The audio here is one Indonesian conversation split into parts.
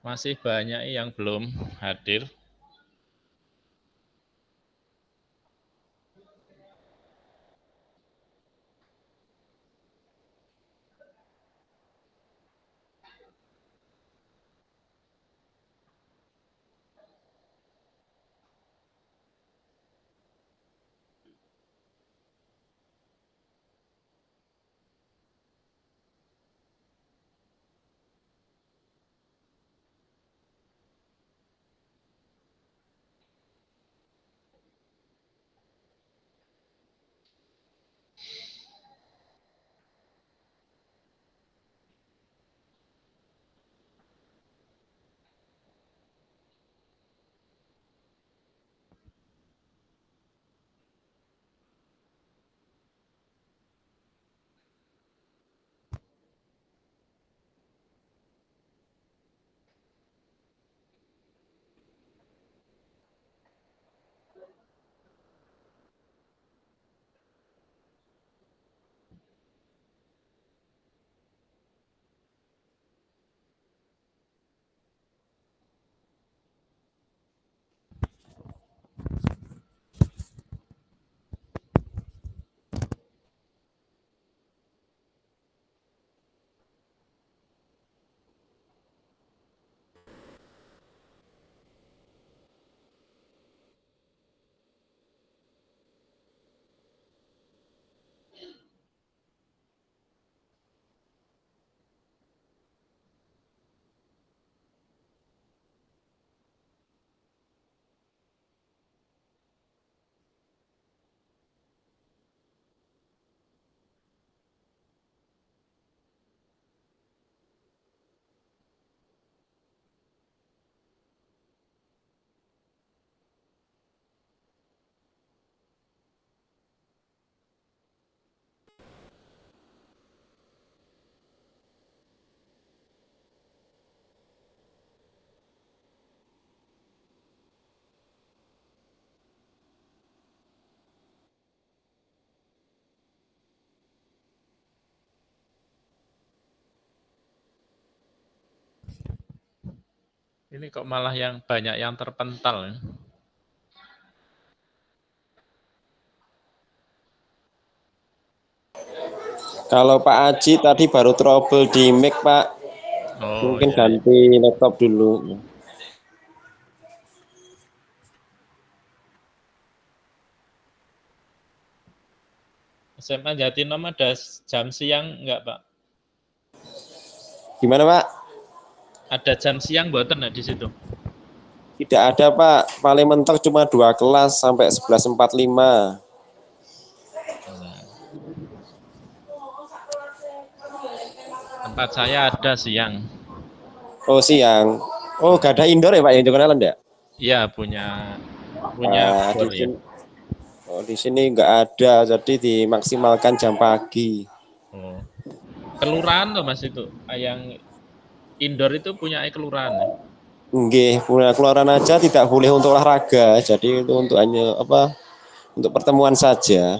Masih banyak yang belum hadir. Ini kok malah yang banyak yang terpental. Kalau Pak Aji tadi baru trouble di mic, Pak. Oh Mungkin iya, iya. ganti laptop dulu. SMA Jatinom ada jam siang enggak, Pak? Gimana, Pak? Ada jam siang buatan di situ? Tidak ada, Pak. Paling mentok cuma 2 kelas sampai 11.45. Tempat saya ada siang. Oh, siang. Oh, gak ada indoor ya, Pak, yang Joko Island ya? Iya, punya Di outdoor ya. sini, di sini nggak ada, jadi dimaksimalkan jam pagi. Oh. Kelurahan loh Mas itu. Yang indoor itu punya kelurahan ya. Nggih, punya keluaran aja tidak boleh untuk olahraga, jadi itu untuk hanya apa? Untuk pertemuan saja.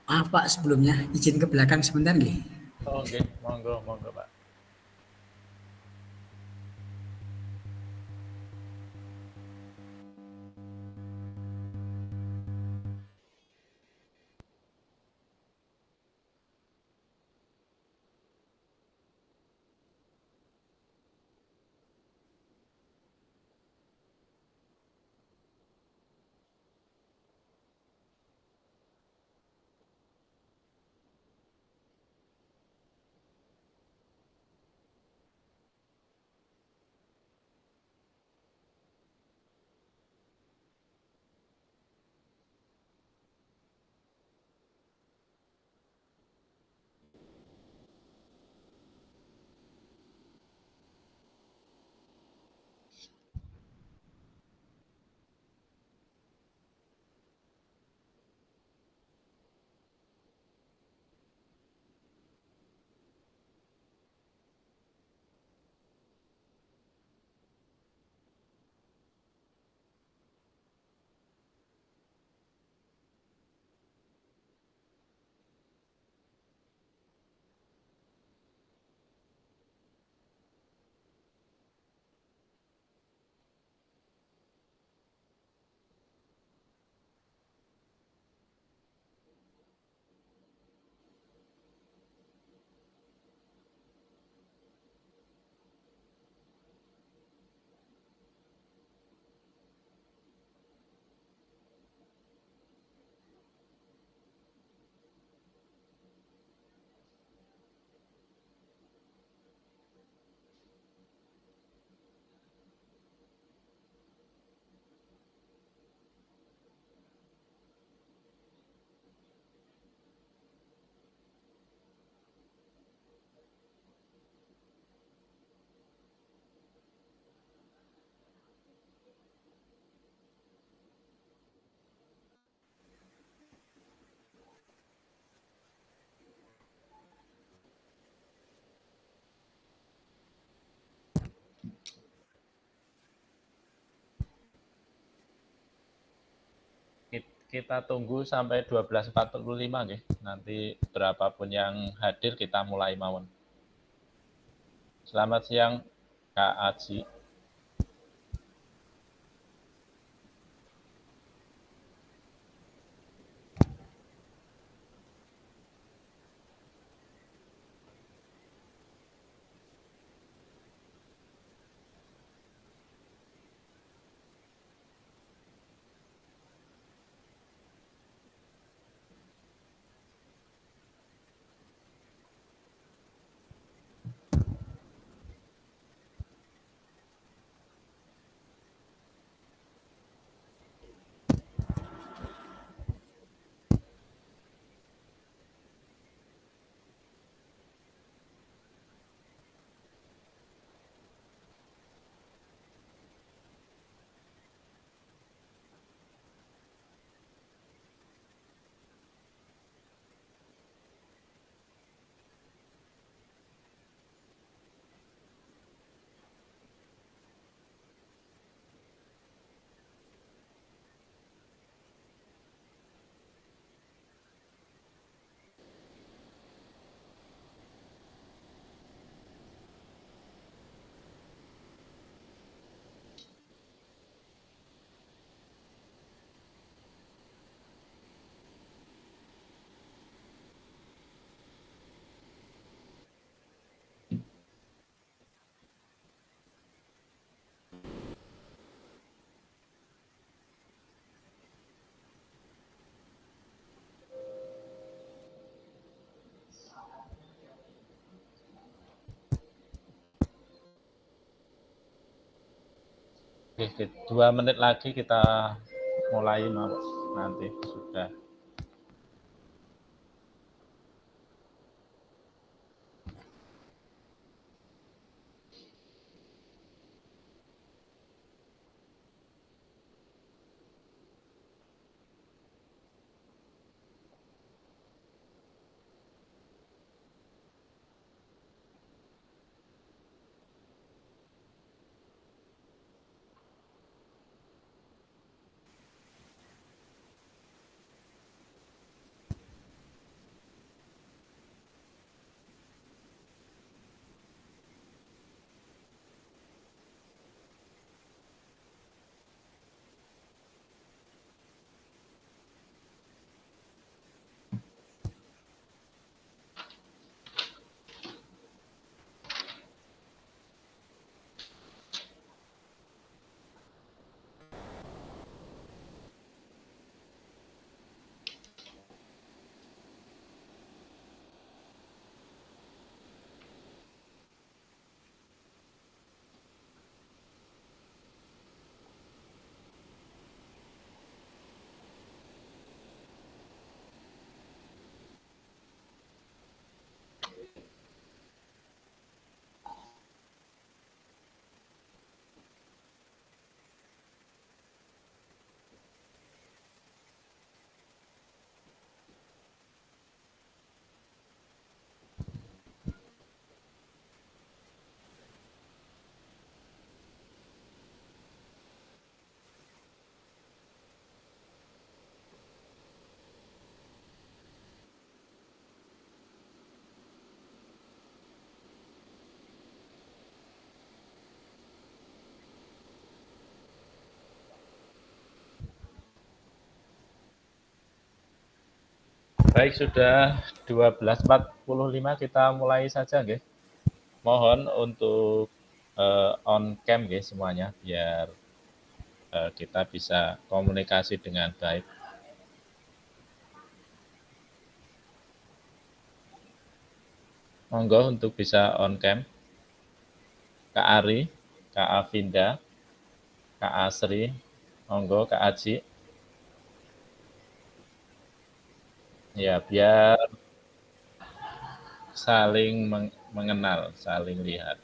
Maaf Pak, sebelumnya izin ke belakang sebentar nggih. Oh, oke, monggo, monggo, Pak. Kita tunggu sampai 12.45 nggih. Nanti berapapun yang hadir kita mulai mawon. Selamat siang, Kak Aji. Oke, 2 menit lagi kita mulai nanti sudah. Baik, sudah 12.45 kita mulai saja, nggih. Mohon untuk on cam nggih semuanya biar kita bisa komunikasi dengan baik. Monggo untuk bisa on cam. Kak Ari, Kak Avinda, Kak Asri, monggo Kak Aji. Ya, biar saling mengenal, saling lihat.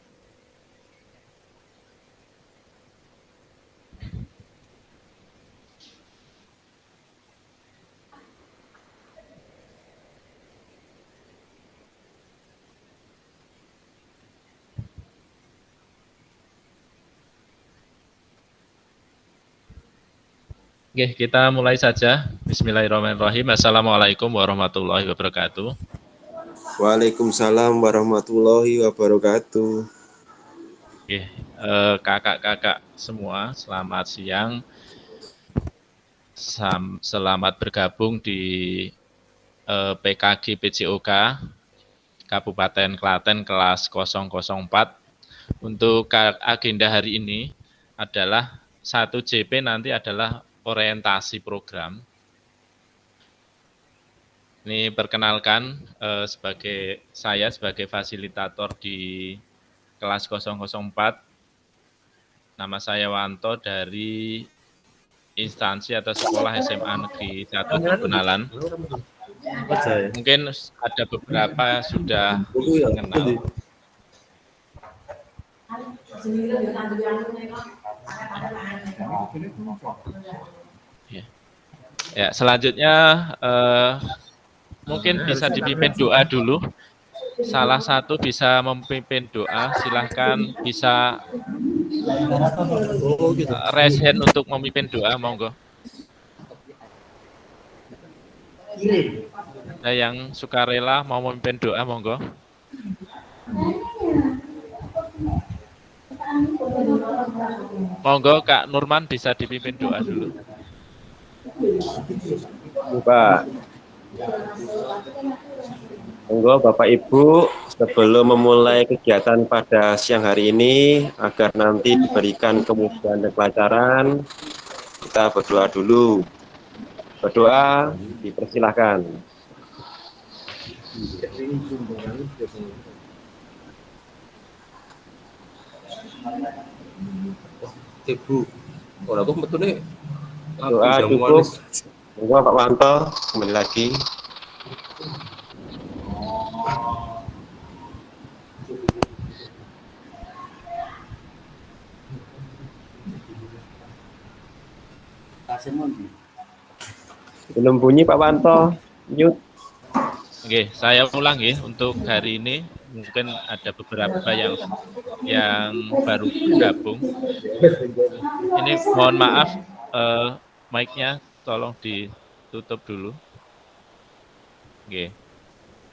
Oke, kita mulai saja. Bismillahirrahmanirrahim. Assalamualaikum warahmatullahi wabarakatuh. Waalaikumsalam warahmatullahi wabarakatuh. Oke, kakak-kakak semua, selamat siang. Selamat bergabung di PKG PJOK Kabupaten Klaten kelas 004. Untuk agenda hari ini adalah 1 JP nanti adalah orientasi program. Ini perkenalkan saya sebagai fasilitator di kelas 004. Nama saya Wanto dari instansi atau sekolah SMA Negeri 1 Jogonalan. Mungkin ada beberapa sudah mengenal. Ya, selanjutnya mungkin bisa dipimpin doa dulu. Salah satu bisa memimpin doa, silahkan bisa raise hand untuk memimpin doa, monggo. Ada yang sukarela mau memimpin doa, monggo. Monggo Kak Nurman bisa dipimpin doa dulu. Pak. Monggo Bapak Ibu, sebelum memulai kegiatan pada siang hari ini, agar nanti diberikan kemudahan dan kelancaran, kita berdoa dulu. Berdoa, dipersilahkan. Ibu, orang aku betulnya Doa cukup. Monggo Pak Wanto, kembali lagi. Belum bunyi Pak Wanto, mute. Oke, saya ulang ya untuk hari ini. Mungkin ada beberapa yang baru bergabung. Ini mohon maaf, mic-nya tolong ditutup dulu. Oke.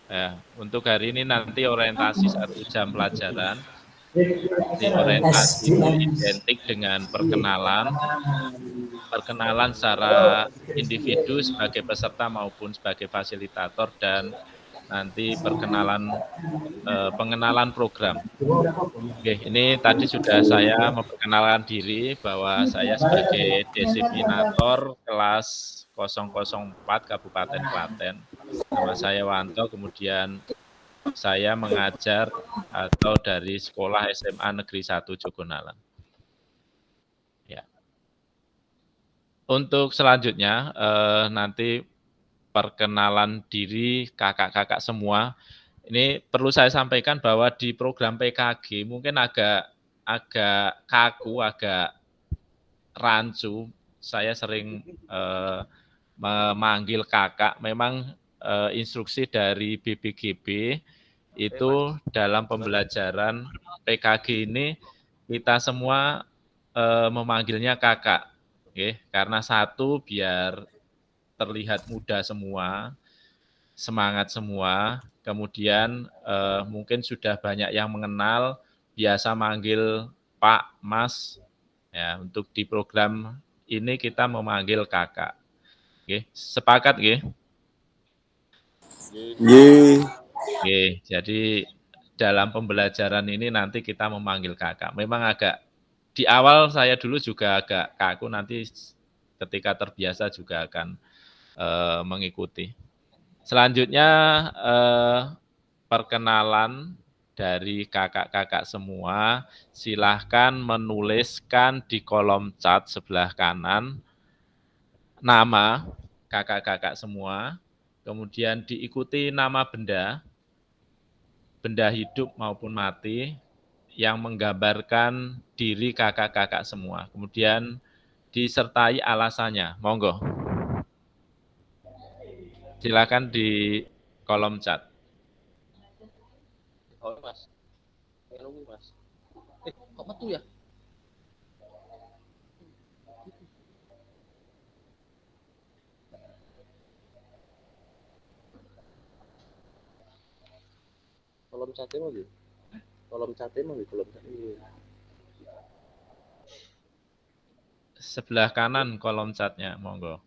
Ya, untuk hari ini nanti orientasi 1 jam pelajaran. Di orientasi itu identik dengan perkenalan secara individu sebagai peserta maupun sebagai fasilitator, dan nanti pengenalan program. Oke, ini tadi sudah saya memperkenalkan diri bahwa saya sebagai disiplinator kelas 004 Kabupaten Klaten. Nama saya Wanto, kemudian saya mengajar atau dari sekolah SMA Negeri 1 Jogonalan. Ya. Untuk selanjutnya nanti perkenalan diri kakak-kakak semua. Ini perlu saya sampaikan bahwa di program PKG mungkin agak kaku, agak rancu. Saya sering memanggil kakak. Memang instruksi dari BPGB itu dalam pembelajaran PKG ini kita semua memanggilnya kakak, okay? Karena satu, biar terlihat muda semua, semangat semua. Kemudian mungkin sudah banyak yang mengenal, biasa manggil Pak, Mas. Ya, untuk di program ini kita memanggil kakak. Okay? Sepakat, okay? Ye. Oke, jadi dalam pembelajaran ini nanti kita memanggil kakak. Memang agak di awal saya dulu juga agak kaku, nanti ketika terbiasa juga akan mengikuti. Selanjutnya perkenalan dari kakak-kakak semua. Silahkan menuliskan di kolom chat sebelah kanan nama kakak-kakak semua. Kemudian diikuti nama benda hidup maupun mati yang menggambarkan diri kakak-kakak semua. Kemudian disertai alasannya. Monggo. Silakan di kolom chat. Oh, Mas. Nunggu, Mas. Kok metu ya? Kolom chatnya mau gitu? Kolom chatnya mau gitu? Kolom chatnya. Sebelah kanan kolom chatnya, monggo.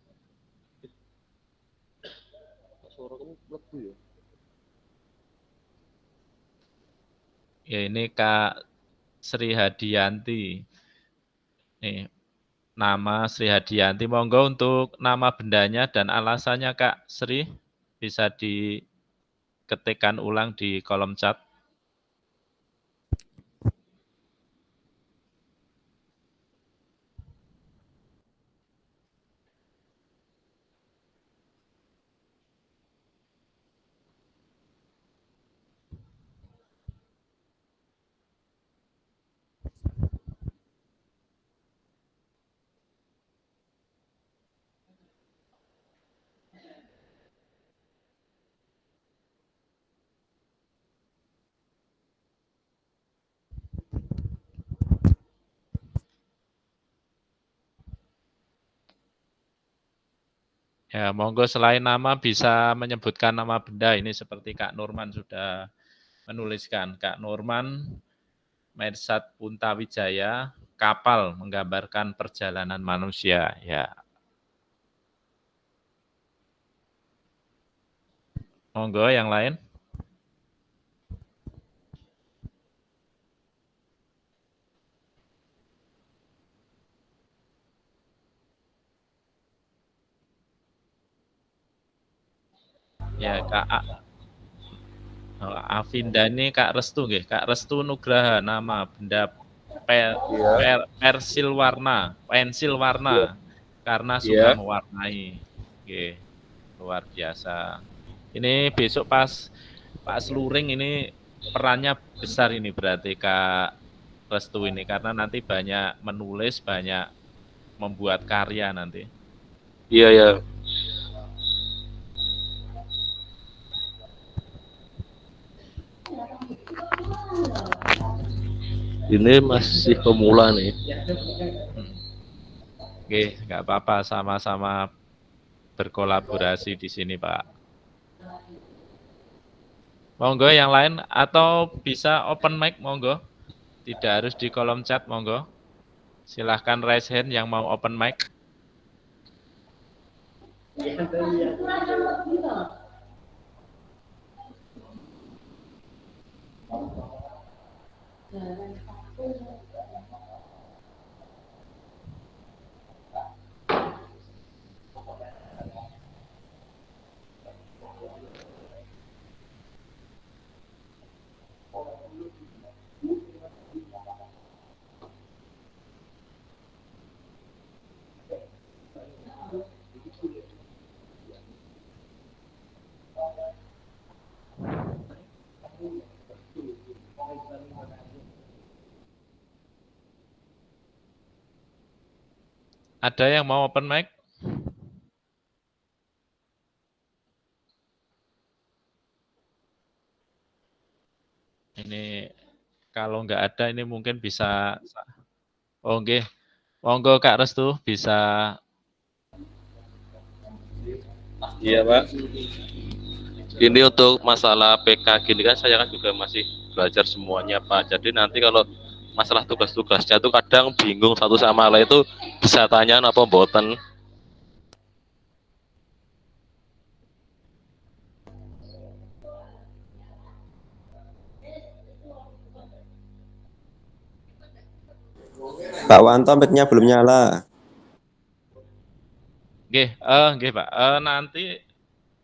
Suara kamu melebu ya? Ya ini Kak Sri Hadianti. Nih, nama Sri Hadianti. Monggo untuk nama bendanya dan alasannya Kak Sri bisa diketikkan ulang di kolom chat. Ya, monggo selain nama bisa menyebutkan nama benda ini seperti Kak Nurman sudah menuliskan. Kak Nurman, Mersat Puntawijaya, kapal menggambarkan perjalanan manusia. Ya, monggo yang lain. Ya, Avinda ini Kak Restu nggih. Kak Restu Nugraha nama benda pensil warna karena suka mewarnai. Oke, luar biasa. Ini besok pas Pak Sluring ini perannya besar ini berarti Kak Restu ini karena nanti banyak menulis, banyak membuat karya nanti. Iya, ya. Ini masih pemula nih. Oke, nggak apa-apa, sama-sama berkolaborasi di sini, Pak. Monggo yang lain atau bisa open mic, monggo. Tidak harus di kolom chat, monggo. Silahkan raise hand yang mau open mic. Ada yang mau open mic? Ini kalau nggak ada ini mungkin bisa. Oh, oke. Monggo Kak Restu bisa. Iya, Pak. Ini untuk masalah PK gini kan saya kan juga masih belajar semuanya, Pak. Jadi nanti kalau masalah tugas-tugasnya tuh kadang bingung satu sama lain itu bisa tanya apa mboten. Pak Wanto mic-nya belum nyala. Nggih, Pak. Nanti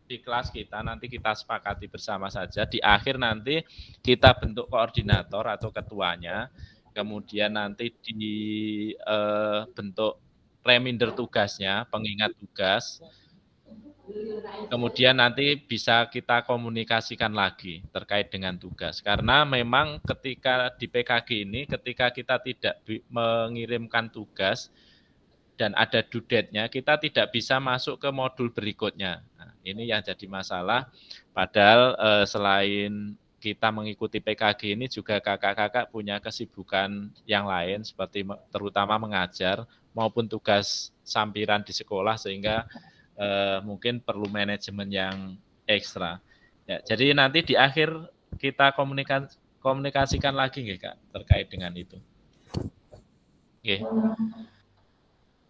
di kelas kita nanti kita sepakati bersama saja. Di akhir nanti kita bentuk koordinator atau ketuanya. Kemudian nanti dibentuk reminder tugasnya, pengingat tugas. Kemudian nanti bisa kita komunikasikan lagi terkait dengan tugas. Karena memang ketika di PKG ini, ketika kita tidak mengirimkan tugas dan ada due date-nya, kita tidak bisa masuk ke modul berikutnya. Nah, ini yang jadi masalah. Padahal selain kita mengikuti PKG ini juga kakak-kakak punya kesibukan yang lain seperti terutama mengajar maupun tugas sampiran di sekolah sehingga mungkin perlu manajemen yang ekstra. Ya, jadi nanti di akhir kita komunikasikan lagi nggih Kak terkait dengan itu. Nggih.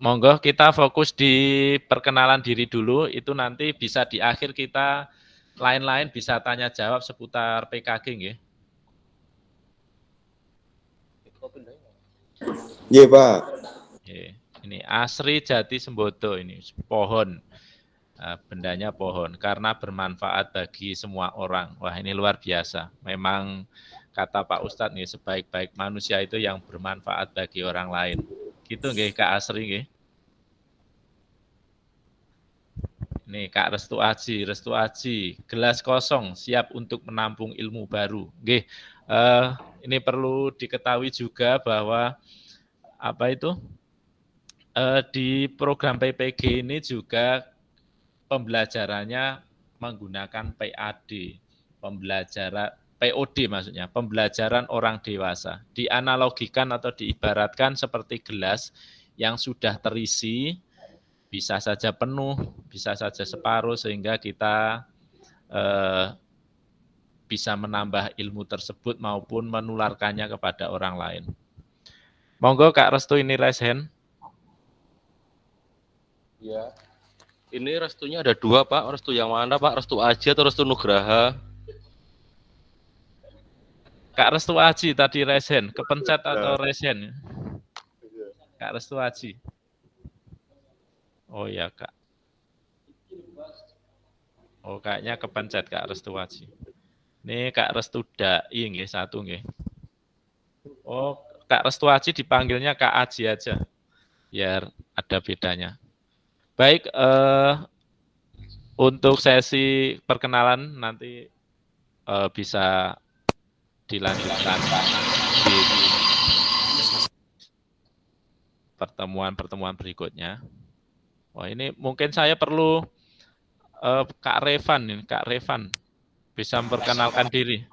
Monggo kita fokus di perkenalan diri dulu, itu nanti bisa di akhir kita lain-lain bisa tanya jawab seputar PKG nggih. Iya, Pak. Nggih. Ini Asri Jati Sembodo ini pohon. Bendanya pohon karena bermanfaat bagi semua orang. Wah, ini luar biasa. Memang kata Pak Ustadz nih, sebaik-baik manusia itu yang bermanfaat bagi orang lain. Gitu nggih Kak Asri nggih. Nih Kak Restu Aji, gelas kosong siap untuk menampung ilmu baru. Nggih. Ini perlu diketahui juga bahwa apa itu? Di program PPG ini juga pembelajarannya menggunakan PAD, POD maksudnya, pembelajaran orang dewasa. Dianalogikan atau diibaratkan seperti gelas yang sudah terisi, bisa saja penuh, bisa saja separuh, sehingga kita bisa menambah ilmu tersebut maupun menularkannya kepada orang lain. Monggo Kak Restu ini raise hand. Ya. Ini restunya ada 2 Pak. Restu yang mana Pak? Restu Aji atau Restu Nugraha? Kak Restu Aji tadi raise hand, kepencet atau raise hand? Kak Restu Aji. Oh ya Kak. Oh kayaknya kepencet Kak Restu Aji. Ini Kak Restu Dai nggih, satu nggih. Oh Kak Restu Aji dipanggilnya Kak Aji aja, biar ada bedanya. Baik, untuk sesi perkenalan nanti bisa dilanjutkan di pertemuan-pertemuan berikutnya. Wah ini mungkin saya perlu Kak Revan bisa memperkenalkan diri.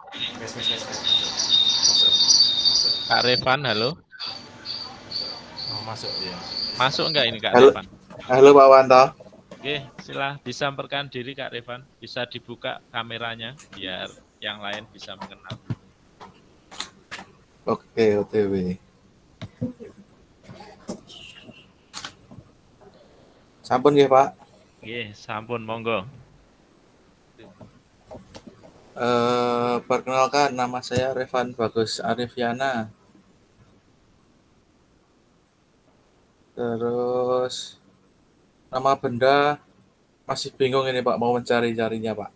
Kak Revan, halo. Oh, masuk ya. Masuk enggak ini Kak Halo. Revan? Halo Pak Wanto. Oke, bisa memperkenalkan diri Kak Revan. Bisa dibuka kameranya biar yang lain bisa mengenal. Oke, OTW. Sampun ya Pak. Oke, sampun monggo. Perkenalkan nama saya Revan Bagus Arifiana. Terus nama benda masih bingung ini Pak, mau mencari-carinya Pak.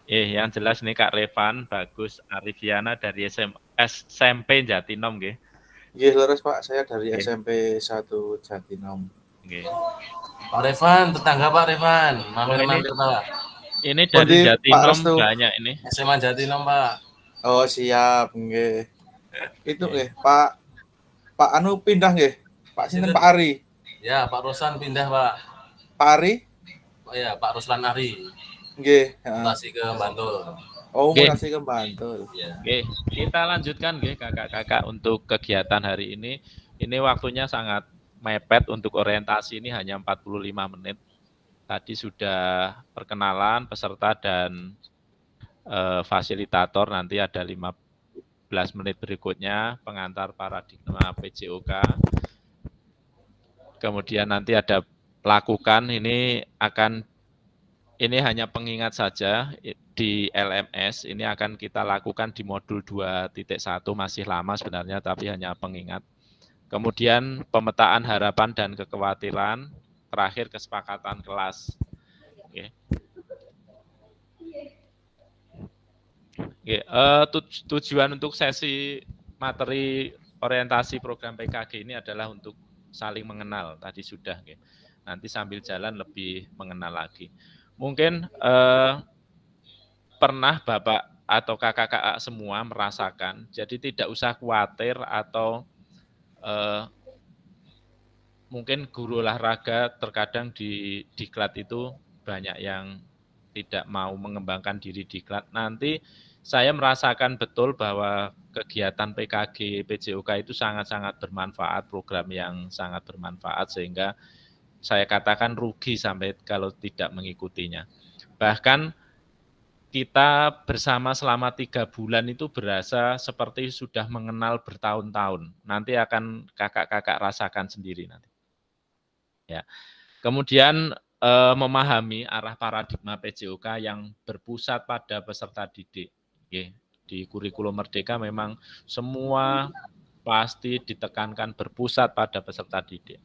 Yang jelas nih Kak Revan Bagus Arifiana dari SMP Jatinom nggih. Nggih, leres Pak, saya dari Oke. SMP 1 Jatinom. Nggih. Pak Revan, tetangga Pak Revan, mampir-mampir Pak. Ini dari Pundi, Pak Jatinom Restu? banyak ini. SMA Jatinom Pak. Oh, siap, nggih. Itu nggih, Pak Anu pindah nggih. Pak sinten Sinten? Pak Ari? Ya, Pak Ruslan pindah Pak. Pak Ari? Oh ya, Pak Ruslan Ari. Nggih, Mutasi ke Bantul. Oh, Nggih. mutasi ke Bantul. Ya. Oke, kita lanjutkan nggih kakak-kakak untuk kegiatan hari ini. Ini waktunya sangat mepet untuk orientasi ini hanya 45 menit. Tadi sudah perkenalan peserta dan fasilitator, nanti ada 15 menit berikutnya pengantar paradigma PJOK. Kemudian nanti ada lakukan, ini akan ini hanya pengingat saja di LMS. Ini akan kita lakukan di modul 2.1, masih lama sebenarnya, tapi hanya pengingat. Kemudian pemetaan harapan dan kekhawatiran, terakhir kesepakatan kelas. Oke. Oke, tujuan untuk sesi materi orientasi program PKG ini adalah untuk saling mengenal. Tadi sudah, oke. Nanti sambil jalan lebih mengenal lagi. Mungkin pernah Bapak atau kakak-kakak semua merasakan, jadi tidak usah khawatir atau mungkin guru olahraga terkadang di diklat itu banyak yang tidak mau mengembangkan diri diklat. Nanti saya merasakan betul bahwa kegiatan PKG PJOK itu sangat-sangat bermanfaat, program yang sangat bermanfaat, sehingga saya katakan rugi sampai kalau tidak mengikutinya. Bahkan kita bersama selama 3 bulan itu berasa seperti sudah mengenal bertahun-tahun. Nanti akan kakak-kakak rasakan sendiri nanti. Ya. Kemudian memahami arah paradigma PJOK yang berpusat pada peserta didik. Di kurikulum Merdeka memang semua pasti ditekankan berpusat pada peserta didik.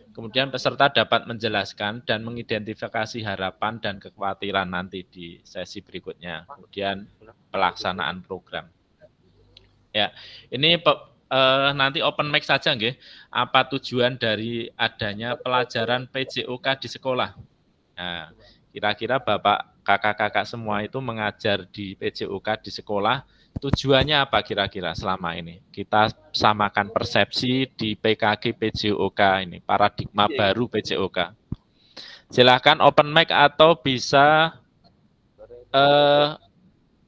Kemudian peserta dapat menjelaskan dan mengidentifikasi harapan dan kekhawatiran nanti di sesi berikutnya. Kemudian pelaksanaan program. Ya, ini nanti open mic saja nggih. Apa tujuan dari adanya pelajaran PJOK di sekolah? Nah, kira-kira Bapak, kakak-kakak semua itu mengajar di PJOK di sekolah, tujuannya apa kira-kira selama ini? Kita samakan persepsi di PKG PJOK ini, paradigma baru PJOK. Silakan open mic atau bisa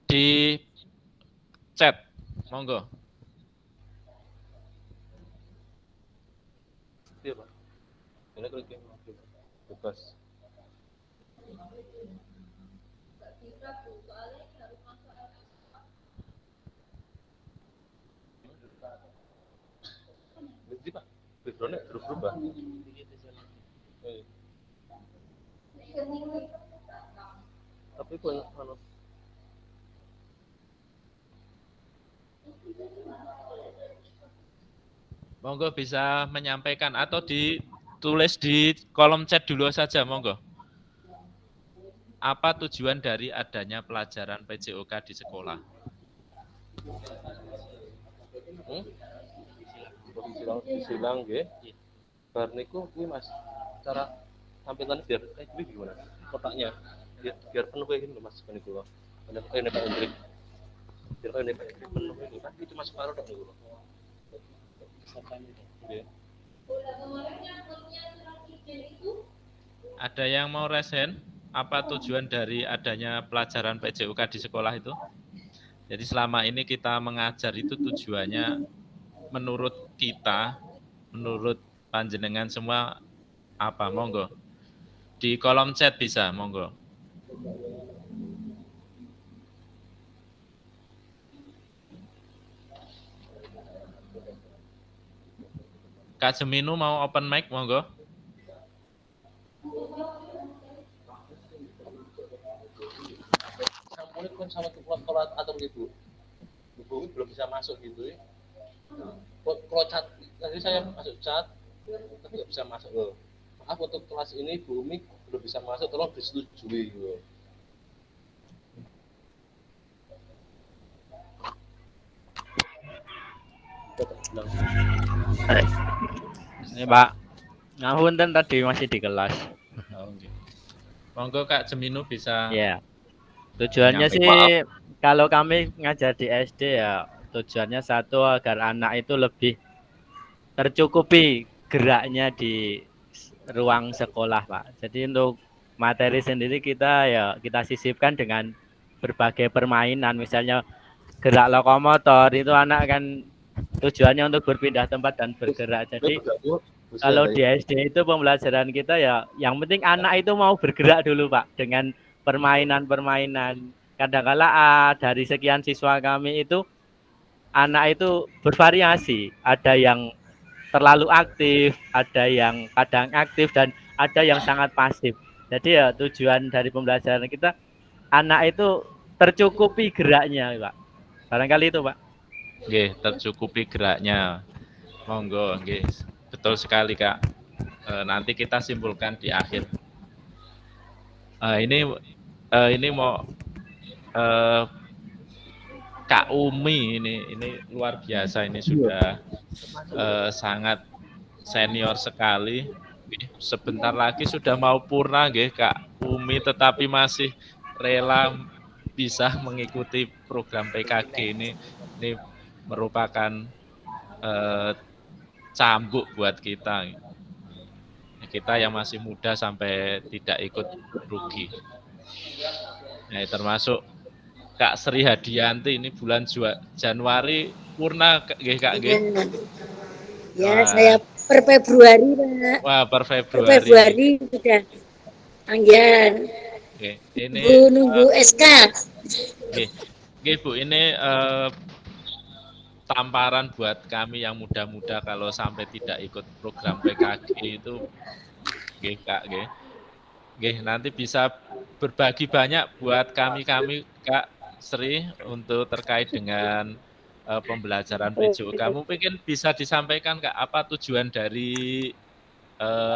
di chat, monggo. Iya, Pak. Ini bebas. Berarti Pak, background-nya berubah. Tapi banyak kalau monggo bisa menyampaikan atau ditulis di kolom chat dulu saja, monggo. Apa tujuan dari adanya pelajaran PJOK di sekolah? Disilang nggih. Bar niku kuwi Mas, cara tampilannya biar kayak gimana? Kotaknya biar penuh kayak gini Mas kan niku. Ini Pak Hendrik. Biar ini Pak Hendrik penuh itu kan itu Mas Faro tok niku. Ada yang mau resen? Apa tujuan dari adanya pelajaran PJOK di sekolah itu? Jadi selama ini kita mengajar itu tujuannya menurut kita, menurut panjenengan semua apa? Monggo. Di kolom chat bisa, monggo. Kak Jeminu mau open mic, monggo. Sampulnya kan sama sekolah atau gitu. Ibu belum bisa masuk gitu ya. Kalau chat, tadi saya masuk chat, tapi nggak bisa masuk loh. Maaf untuk kelas ini Bu Umi belum bisa masuk, tolong disetujui gitu. Ini Pak, ngapunten tadi masih di kelas. Oh, okay. Monggo Kak Jeminu bisa. Ya. Tujuannya sih kalau kami ngajar di SD ya tujuannya satu agar anak itu lebih tercukupi geraknya di ruang sekolah Pak. Jadi untuk materi sendiri kita sisipkan dengan berbagai permainan, misalnya gerak lokomotor itu anak kan tujuannya untuk berpindah tempat dan bergerak. Jadi kalau di SD itu pembelajaran kita ya yang penting anak itu mau bergerak dulu Pak dengan permainan-permainan. Kadang-kala dari sekian siswa kami itu anak itu bervariasi. Ada yang terlalu aktif, ada yang kadang aktif dan ada yang sangat pasif. Jadi ya tujuan dari pembelajaran kita anak itu tercukupi geraknya, Pak. Barangkali itu, Pak. Nggih, tercukupi geraknya. Monggo, nggih. Betul sekali, Kak. Nanti kita simpulkan di akhir. Ini mau Kak Umi ini luar biasa, ini sudah sangat senior sekali. Sebentar lagi sudah mau purna nggih Kak Umi, tetapi masih rela bisa mengikuti program PKG ini merupakan cambuk buat kita. Kita yang masih muda sampai tidak ikut rugi. Nah, termasuk Kak Sri Hadianti ini bulan Januari purna nggih Kak nggih. Ya, saya per Februari, Pak. Wah, per Per Februari sudah tanggian. Oke, ini nunggu SK. Oke, Bu, ini tamparan buat kami yang muda-muda kalau sampai tidak ikut program PKG itu, nggih Kak, nggih. Nggih, nanti bisa berbagi banyak buat kami Kak Sri untuk terkait dengan pembelajaran PJOK. Mungkin bisa disampaikan Kak, apa tujuan dari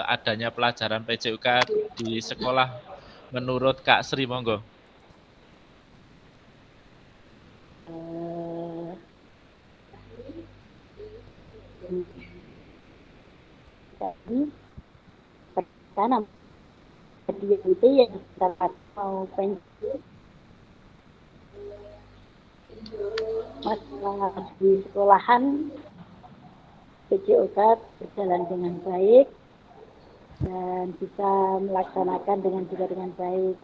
adanya pelajaran PJOK di sekolah menurut Kak Sri, monggo. Jadi pertama dia itu yang dapat mau pensiun masalah di sekolahan PJOK berjalan dengan baik dan bisa melaksanakan dengan baik.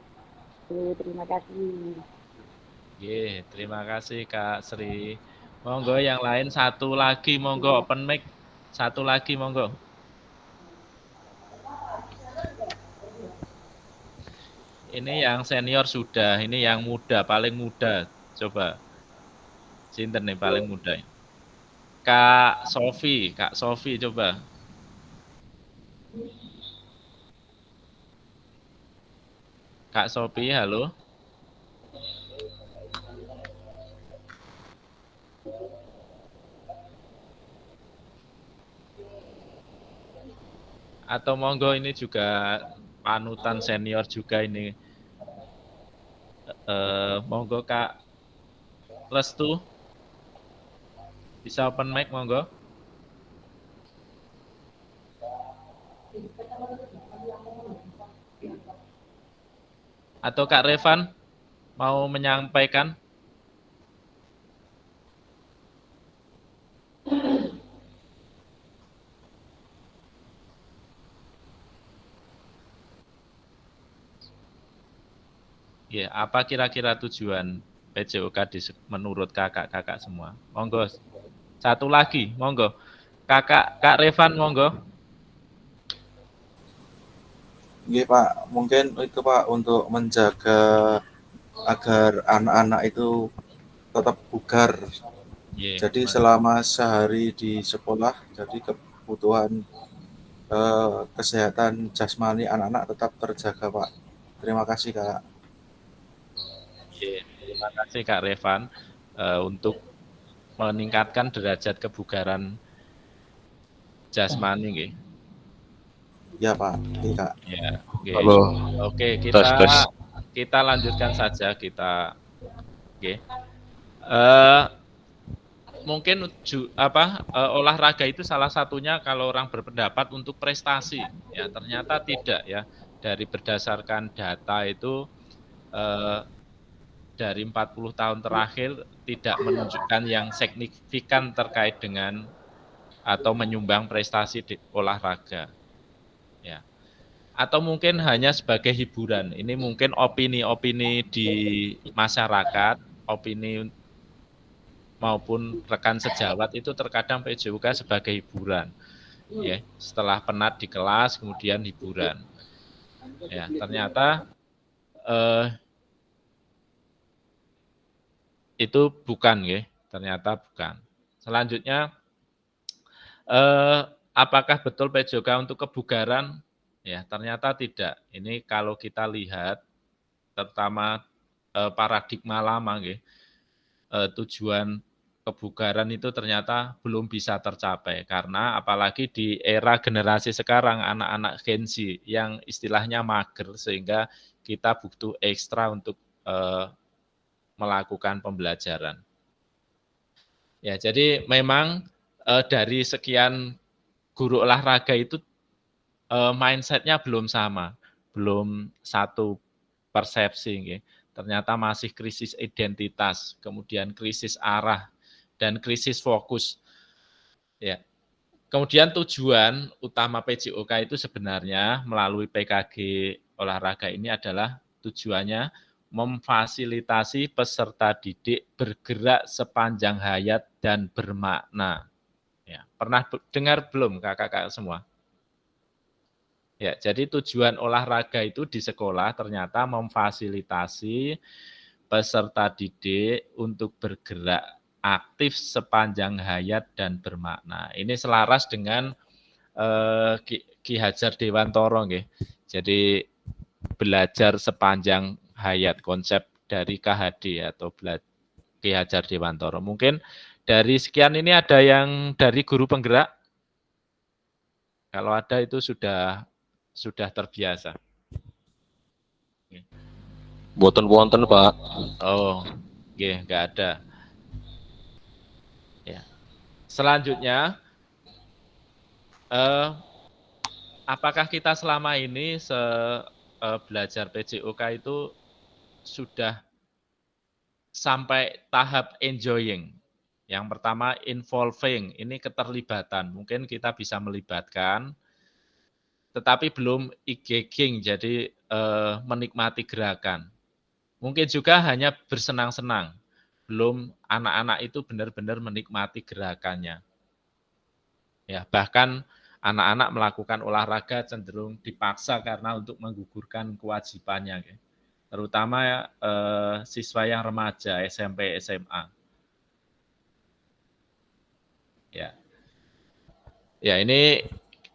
Terima kasih. Terima kasih Kak Sri. Monggo yang lain satu lagi, monggo open mic. Satu lagi, monggo. Ini yang senior sudah, ini yang muda, paling muda. Coba. Sinten nih paling muda? Kak Sofi coba. Kak Sofi, halo. Atau monggo ini juga panutan senior juga ini. Monggo Kak Lestu. Bisa open mic monggo. Atau Kak Revan mau menyampaikan? Ya, apa kira-kira tujuan PJOK menurut kakak-kakak semua? Monggo. Satu lagi, monggo. Kak Revan, monggo. Nggih, Pak. Mungkin itu Pak untuk menjaga agar anak-anak itu tetap bugar. Jadi selama sehari di sekolah, jadi kebutuhan kesehatan jasmani anak-anak tetap terjaga, Pak. Terima kasih, Kak. Terima kasih Kak Revan untuk meningkatkan derajat kebugaran jasmani nggih. Ya, Pak. Iya, Kak. Ya, nggih. Halo. Oke, kita lanjutkan saja kita nggih. Mungkin olahraga itu salah satunya kalau orang berpendapat untuk prestasi, ya ternyata tidak ya. Dari berdasarkan data itu dari 40 tahun terakhir tidak menunjukkan yang signifikan terkait dengan atau menyumbang prestasi di olahraga. Ya. Atau mungkin hanya sebagai hiburan. Ini mungkin opini-opini di masyarakat, opini maupun rekan sejawat itu terkadang PJOK sebagai hiburan. Ya, setelah penat di kelas kemudian hiburan. Ya, ternyata itu bukan ya, ternyata bukan. Selanjutnya apakah betul PJOK untuk kebugaran? Ya, ternyata tidak. Ini kalau kita lihat, terutama paradigma lama, tujuan kebugaran itu ternyata belum bisa tercapai. Karena apalagi di era generasi sekarang, anak-anak Gen Z yang istilahnya mager, sehingga kita butuh ekstra untuk melakukan pembelajaran. Ya, jadi memang dari sekian guru olahraga itu mindset-nya belum sama, belum satu persepsi. Ternyata masih krisis identitas, kemudian krisis arah, dan krisis fokus. Ya. Kemudian tujuan utama PJOK itu sebenarnya melalui PKG olahraga ini adalah tujuannya memfasilitasi peserta didik bergerak sepanjang hayat dan bermakna. Ya, pernah dengar belum kakak-kakak semua? Ya, jadi tujuan olahraga itu di sekolah ternyata memfasilitasi peserta didik untuk bergerak aktif sepanjang hayat dan bermakna. Ini selaras dengan Ki Hajar Dewantara nggih. Jadi belajar sepanjang hayat, konsep dari KHD atau Ki Hajar Dewantara. Mungkin dari sekian ini ada yang dari guru penggerak? Kalau ada itu sudah terbiasa. Boten wonten, Pak. Oh, nggak ada. Ya. Selanjutnya, apakah kita selama ini belajar PJOK itu sudah sampai tahap enjoying? Yang pertama involving, ini keterlibatan. Mungkin kita bisa melibatkan, tetapi belum engaging, jadi menikmati gerakan. Mungkin juga hanya bersenang-senang, belum anak-anak itu benar-benar menikmati gerakannya. Ya, bahkan anak-anak melakukan olahraga cenderung dipaksa karena untuk menggugurkan kewajibannya, terutama siswa yang remaja, SMP, SMA. Ya, ini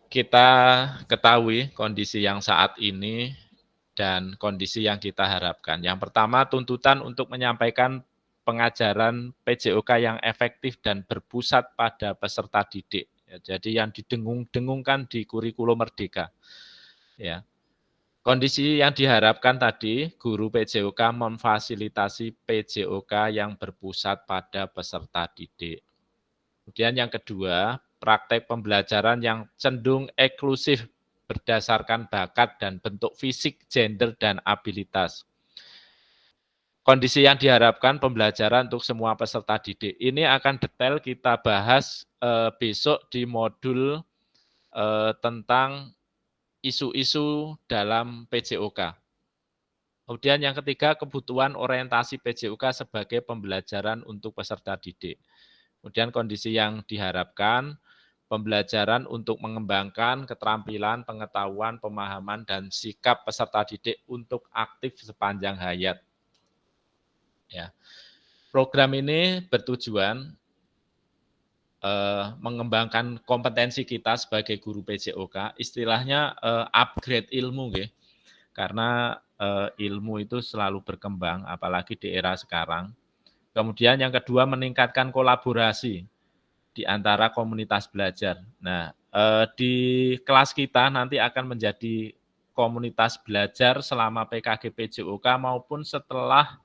kita ketahui kondisi yang saat ini dan kondisi yang kita harapkan. Yang pertama, tuntutan untuk menyampaikan pengajaran PJOK yang efektif dan berpusat pada peserta didik. Ya, jadi yang didengung-dengungkan di kurikulum Merdeka. Ya. Kondisi yang diharapkan tadi, guru PJOK memfasilitasi PJOK yang berpusat pada peserta didik. Kemudian yang kedua, praktek pembelajaran yang cenderung eksklusif berdasarkan bakat dan bentuk fisik, gender, dan abilitas. Kondisi yang diharapkan pembelajaran untuk semua peserta didik. Ini akan detail kita bahas besok di modul tentang isu-isu dalam PJOK. Kemudian yang ketiga, kebutuhan orientasi PJOK sebagai pembelajaran untuk peserta didik. Kemudian kondisi yang diharapkan, pembelajaran untuk mengembangkan keterampilan, pengetahuan, pemahaman, dan sikap peserta didik untuk aktif sepanjang hayat. Ya. Program ini bertujuan mengembangkan kompetensi kita sebagai guru PJOK, istilahnya upgrade ilmu, karena ilmu itu selalu berkembang, apalagi di era sekarang. Kemudian yang kedua, meningkatkan kolaborasi di antara komunitas belajar. Nah, di kelas kita nanti akan menjadi komunitas belajar selama PKG PJOK maupun setelah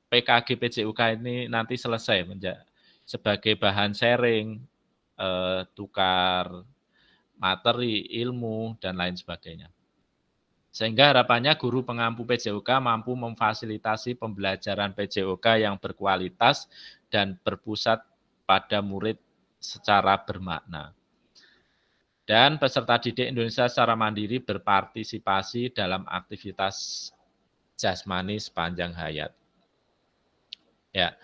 PKG PJOK ini nanti selesai sebagai bahan sharing, tukar materi, ilmu, dan lain sebagainya. Sehingga harapannya guru pengampu PJOK mampu memfasilitasi pembelajaran PJOK yang berkualitas dan berpusat pada murid secara bermakna. Dan peserta didik Indonesia secara mandiri berpartisipasi dalam aktivitas jasmani sepanjang hayat. Ya,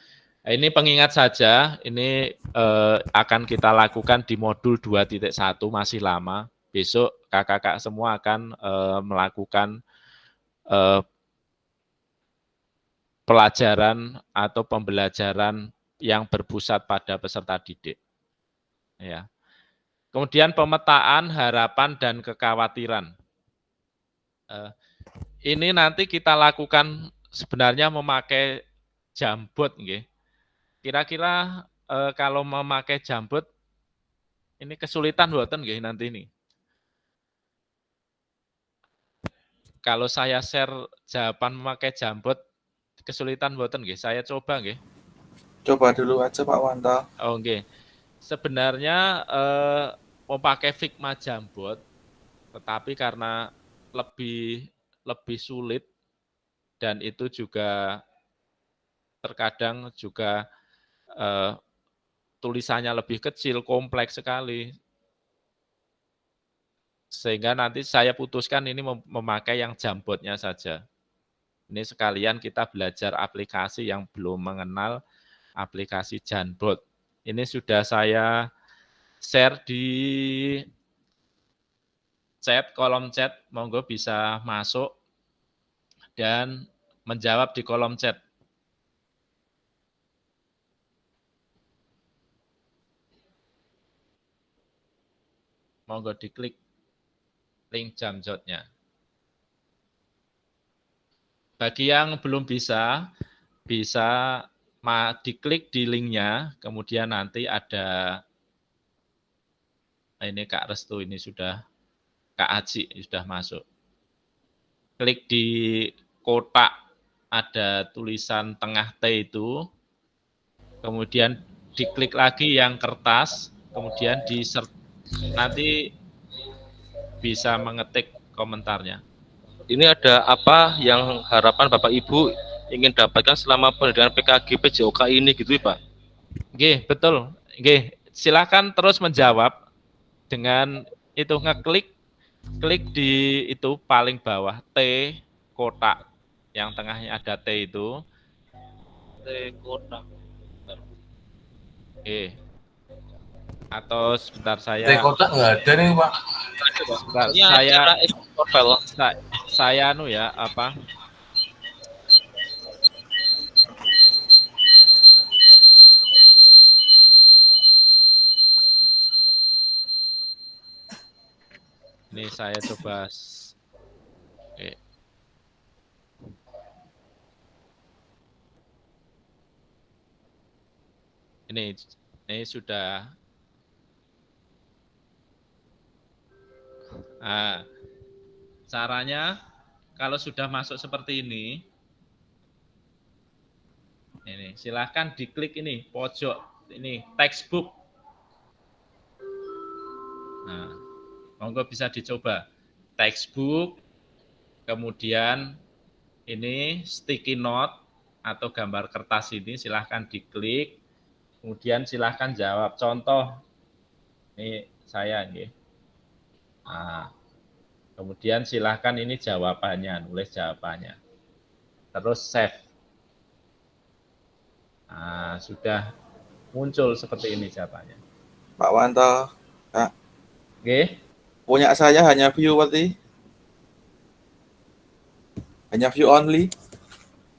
ini pengingat saja, ini akan kita lakukan di modul 2.1, masih lama. Besok kakak-kakak semua akan melakukan pelajaran atau pembelajaran yang berpusat pada peserta didik. Ya. Kemudian pemetaan harapan dan kekhawatiran. Ini nanti kita lakukan sebenarnya memakai jambot, nggih. Kira-kira kalau memakai jambot ini kesulitan mboten nggih nanti ini. Kalau saya share jawaban memakai jambot kesulitan mboten nggih, saya coba nggih. Coba dulu aja Pak Wanto. Oh nggih. Sebenarnya memakai Figma jambot, tetapi karena lebih sulit dan itu juga terkadang juga tulisannya lebih kecil, kompleks sekali. Sehingga nanti saya putuskan ini memakai yang jambotnya saja. Ini sekalian kita belajar aplikasi yang belum mengenal aplikasi jambot. Ini sudah saya share di chat, kolom chat, monggo bisa masuk dan menjawab di kolom chat. Monggo diklik link jamjotnya. Bagi yang belum bisa diklik di linknya, kemudian nanti ada, ini Kak Restu, ini sudah, Kak Aji sudah masuk. Klik di kotak, ada tulisan tengah T itu, kemudian diklik lagi yang kertas, kemudian nanti bisa mengetik komentarnya. Ini ada apa yang harapan Bapak Ibu ingin dapatkan selama pendidikan PKG PJOK ini gitu Pak? Nggih, betul. Nggih, silakan terus menjawab dengan itu ngeklik di itu paling bawah T kotak yang tengahnya ada T itu. T kotak. Atau sebentar saya. T kotak nggak ada nih Pak. Sebentar, saya ya apa? Ini saya coba. Oke. Ini sudah. Nah, caranya kalau sudah masuk seperti ini silahkan diklik ini pojok ini textbook. Nah, monggo bisa dicoba textbook, kemudian ini sticky note atau gambar kertas ini silahkan diklik, kemudian silahkan jawab. Contoh, ini saya nih. Nah, kemudian silahkan ini jawabannya, nulis jawabannya. Terus save. Nah, sudah muncul seperti ini jawabannya. Pak Wanto, Kak. Oke. Punya saya hanya view berarti? Hanya view only?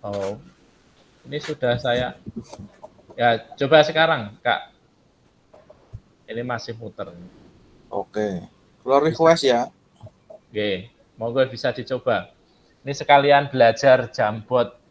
Oh, ini sudah saya. Ya, coba sekarang, Kak. Ini masih muter. Oke. Keluar request ya. Oke, monggo bisa dicoba. Ini sekalian belajar jambot.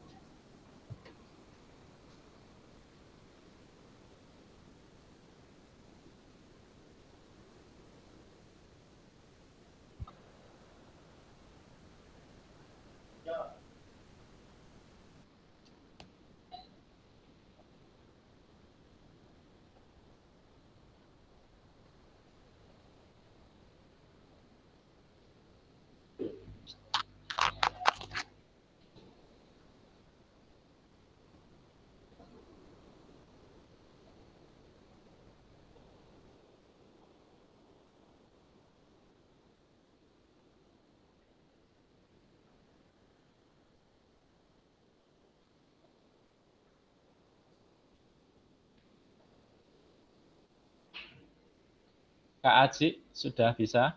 Kak Aji sudah bisa?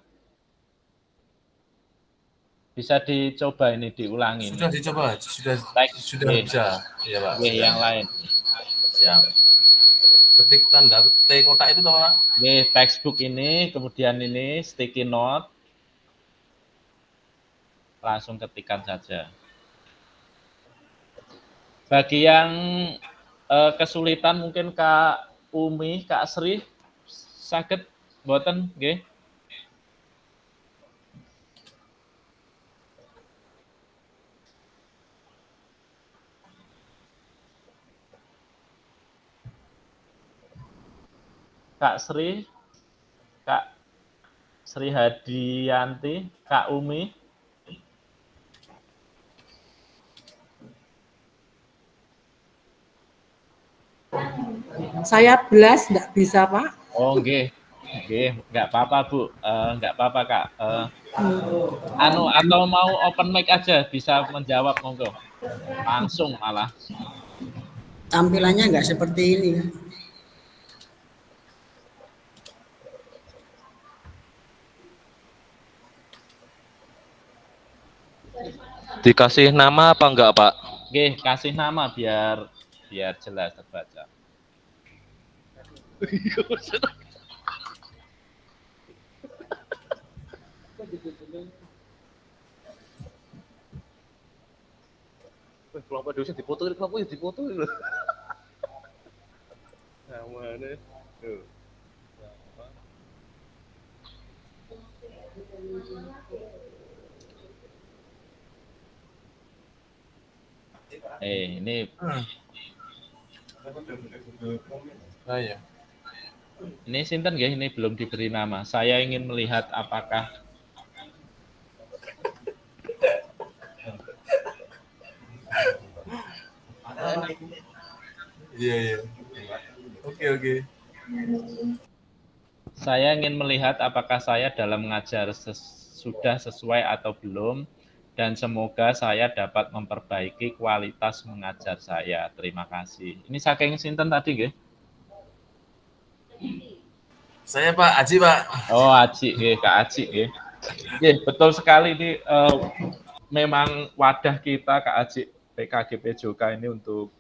Bisa dicoba ini diulangi. Sudah dicoba, sudah bisa. Iya Pak. Yang lain. Siap. Ketik klik tanda T kotak itu toh, Pak? Oke, textbook ini, kemudian ini sticky note. Langsung ketikkan saja. Bagi yang kesulitan mungkin Kak Umi, Kak Sri, saged mboten nggih? Kak Sri, Kak Sri Hadianti, Kak Umi. Saya belas nggak bisa, Pak. Oh, nggih. Nggih, nggak apa-apa, Bu. Nggak apa-apa, Kak. Atau mau open mic aja bisa menjawab, monggo. Langsung malah. Tampilannya nggak seperti ini. Dikasih nama apa enggak, Pak? Nggih, kasih nama biar jelas terbaca. Kelompok dosen dipoto, kelompok dipoto lho. Namanya. Tuh. Ini Oh iya. ini sinten nggih, ini belum diberi nama. Saya ingin melihat apakah Iya. Oke. saya ingin melihat apakah saya dalam mengajar sudah sesuai atau belum, dan semoga saya dapat memperbaiki kualitas mengajar saya. Terima kasih. Ini saking sinten tadi nggih? Saya Pak Aji, Pak. Oh, Aji nggih, Kak Aji nggih. Nggih, betul sekali ini memang wadah kita Kak Aji PKGP Joka ini untuk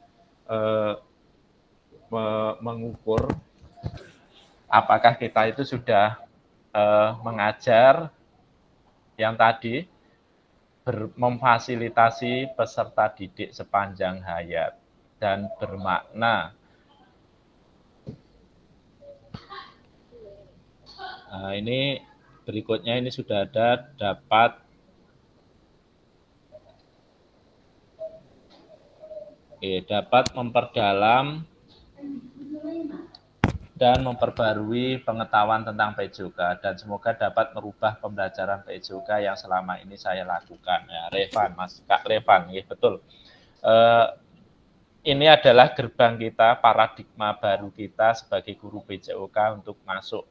mengukur apakah kita itu sudah mengajar yang tadi memfasilitasi peserta didik sepanjang hayat dan bermakna. Nah, ini berikutnya ini sudah ada dapat memperdalam dan memperbarui pengetahuan tentang PJOK, dan semoga dapat merubah pembelajaran PJOK yang selama ini saya lakukan. Ya, Revan, Mas Kak Revan, ya, betul. Ini adalah gerbang kita, paradigma baru kita sebagai guru PJOK untuk masuk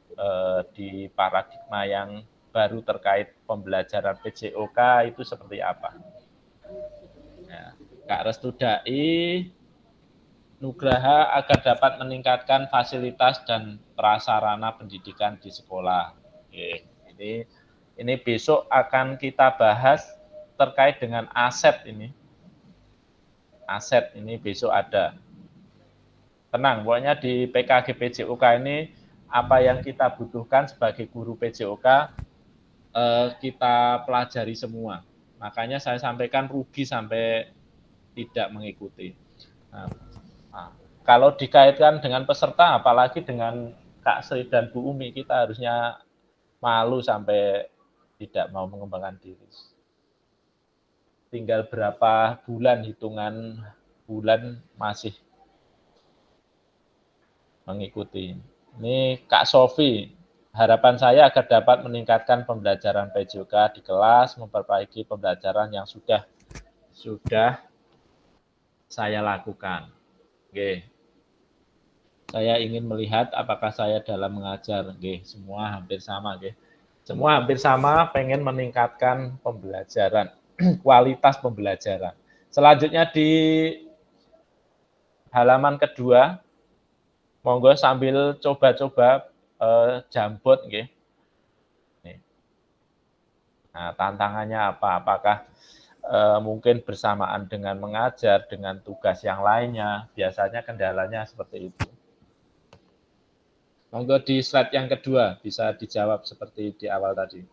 di paradigma yang baru terkait pembelajaran PJOK itu seperti apa. Ya, Kak Restu Dai Nugraha agar dapat meningkatkan fasilitas dan prasarana pendidikan di sekolah. Oke, ini besok akan kita bahas terkait dengan aset ini. Aset ini besok ada. Tenang, pokoknya di PKG PJOK ini apa yang kita butuhkan sebagai guru PJOK kita pelajari semua. Makanya saya sampaikan rugi sampai tidak mengikuti. Nah, kalau dikaitkan dengan peserta, apalagi dengan Kak Sri dan Bu Umi, kita harusnya malu sampai tidak mau mengembangkan diri. Tinggal berapa bulan, hitungan bulan masih mengikuti. Ini Kak Sofi, harapan saya agar dapat meningkatkan pembelajaran PJOK di kelas, memperbaiki pembelajaran yang sudah saya lakukan. Oke. Saya ingin melihat apakah saya dalam mengajar. Oke, semua hampir sama. Oke. Semua hampir sama, pengen meningkatkan pembelajaran, kualitas pembelajaran. Selanjutnya di halaman kedua, monggo sambil coba-coba jambot. Oke. Nah, tantangannya apa? Apakah mungkin bersamaan dengan mengajar, dengan tugas yang lainnya, biasanya kendalanya seperti itu. Monggo di slide yang kedua bisa dijawab seperti di awal tadi.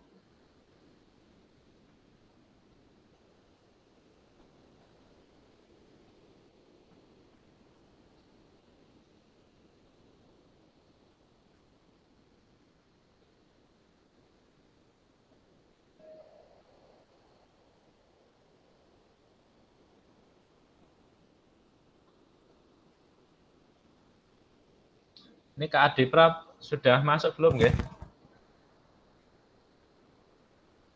Ini Kak Adipra sudah masuk belum nggih?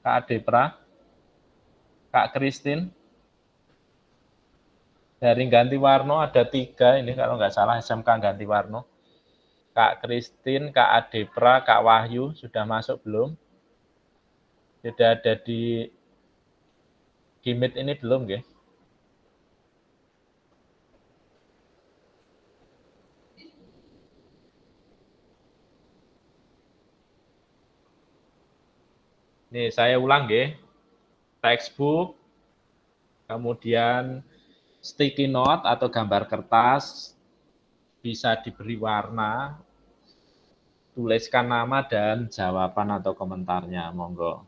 Kak Adipra, Kak Kristin, dari Ganti Warno ada 3 ini kalau nggak salah SMK Ganti Warno. Kak Kristin, Kak Adipra, Kak Wahyu sudah masuk belum? Sudah ada di Meet ini belum nggih? Nih saya ulang nggih. Textbook, kemudian sticky note atau gambar kertas, bisa diberi warna, tuliskan nama dan jawaban atau komentarnya, monggo.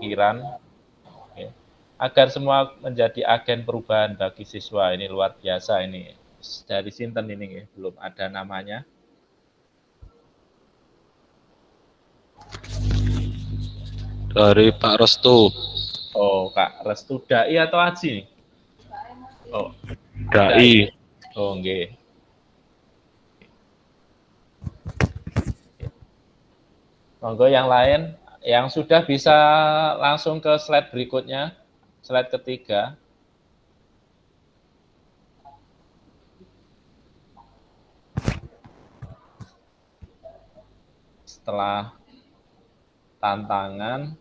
Pikiran, agar semua menjadi agen perubahan bagi siswa. Ini luar biasa ini. Dari Sinten ini belum ada namanya. Dari Pak Restu. Oh, Kak Restu Dai atau Aji? Oh, Dai. Oh, nggih. Monggo yang lain yang sudah bisa langsung ke slide berikutnya, slide ketiga. Setelah tantangan,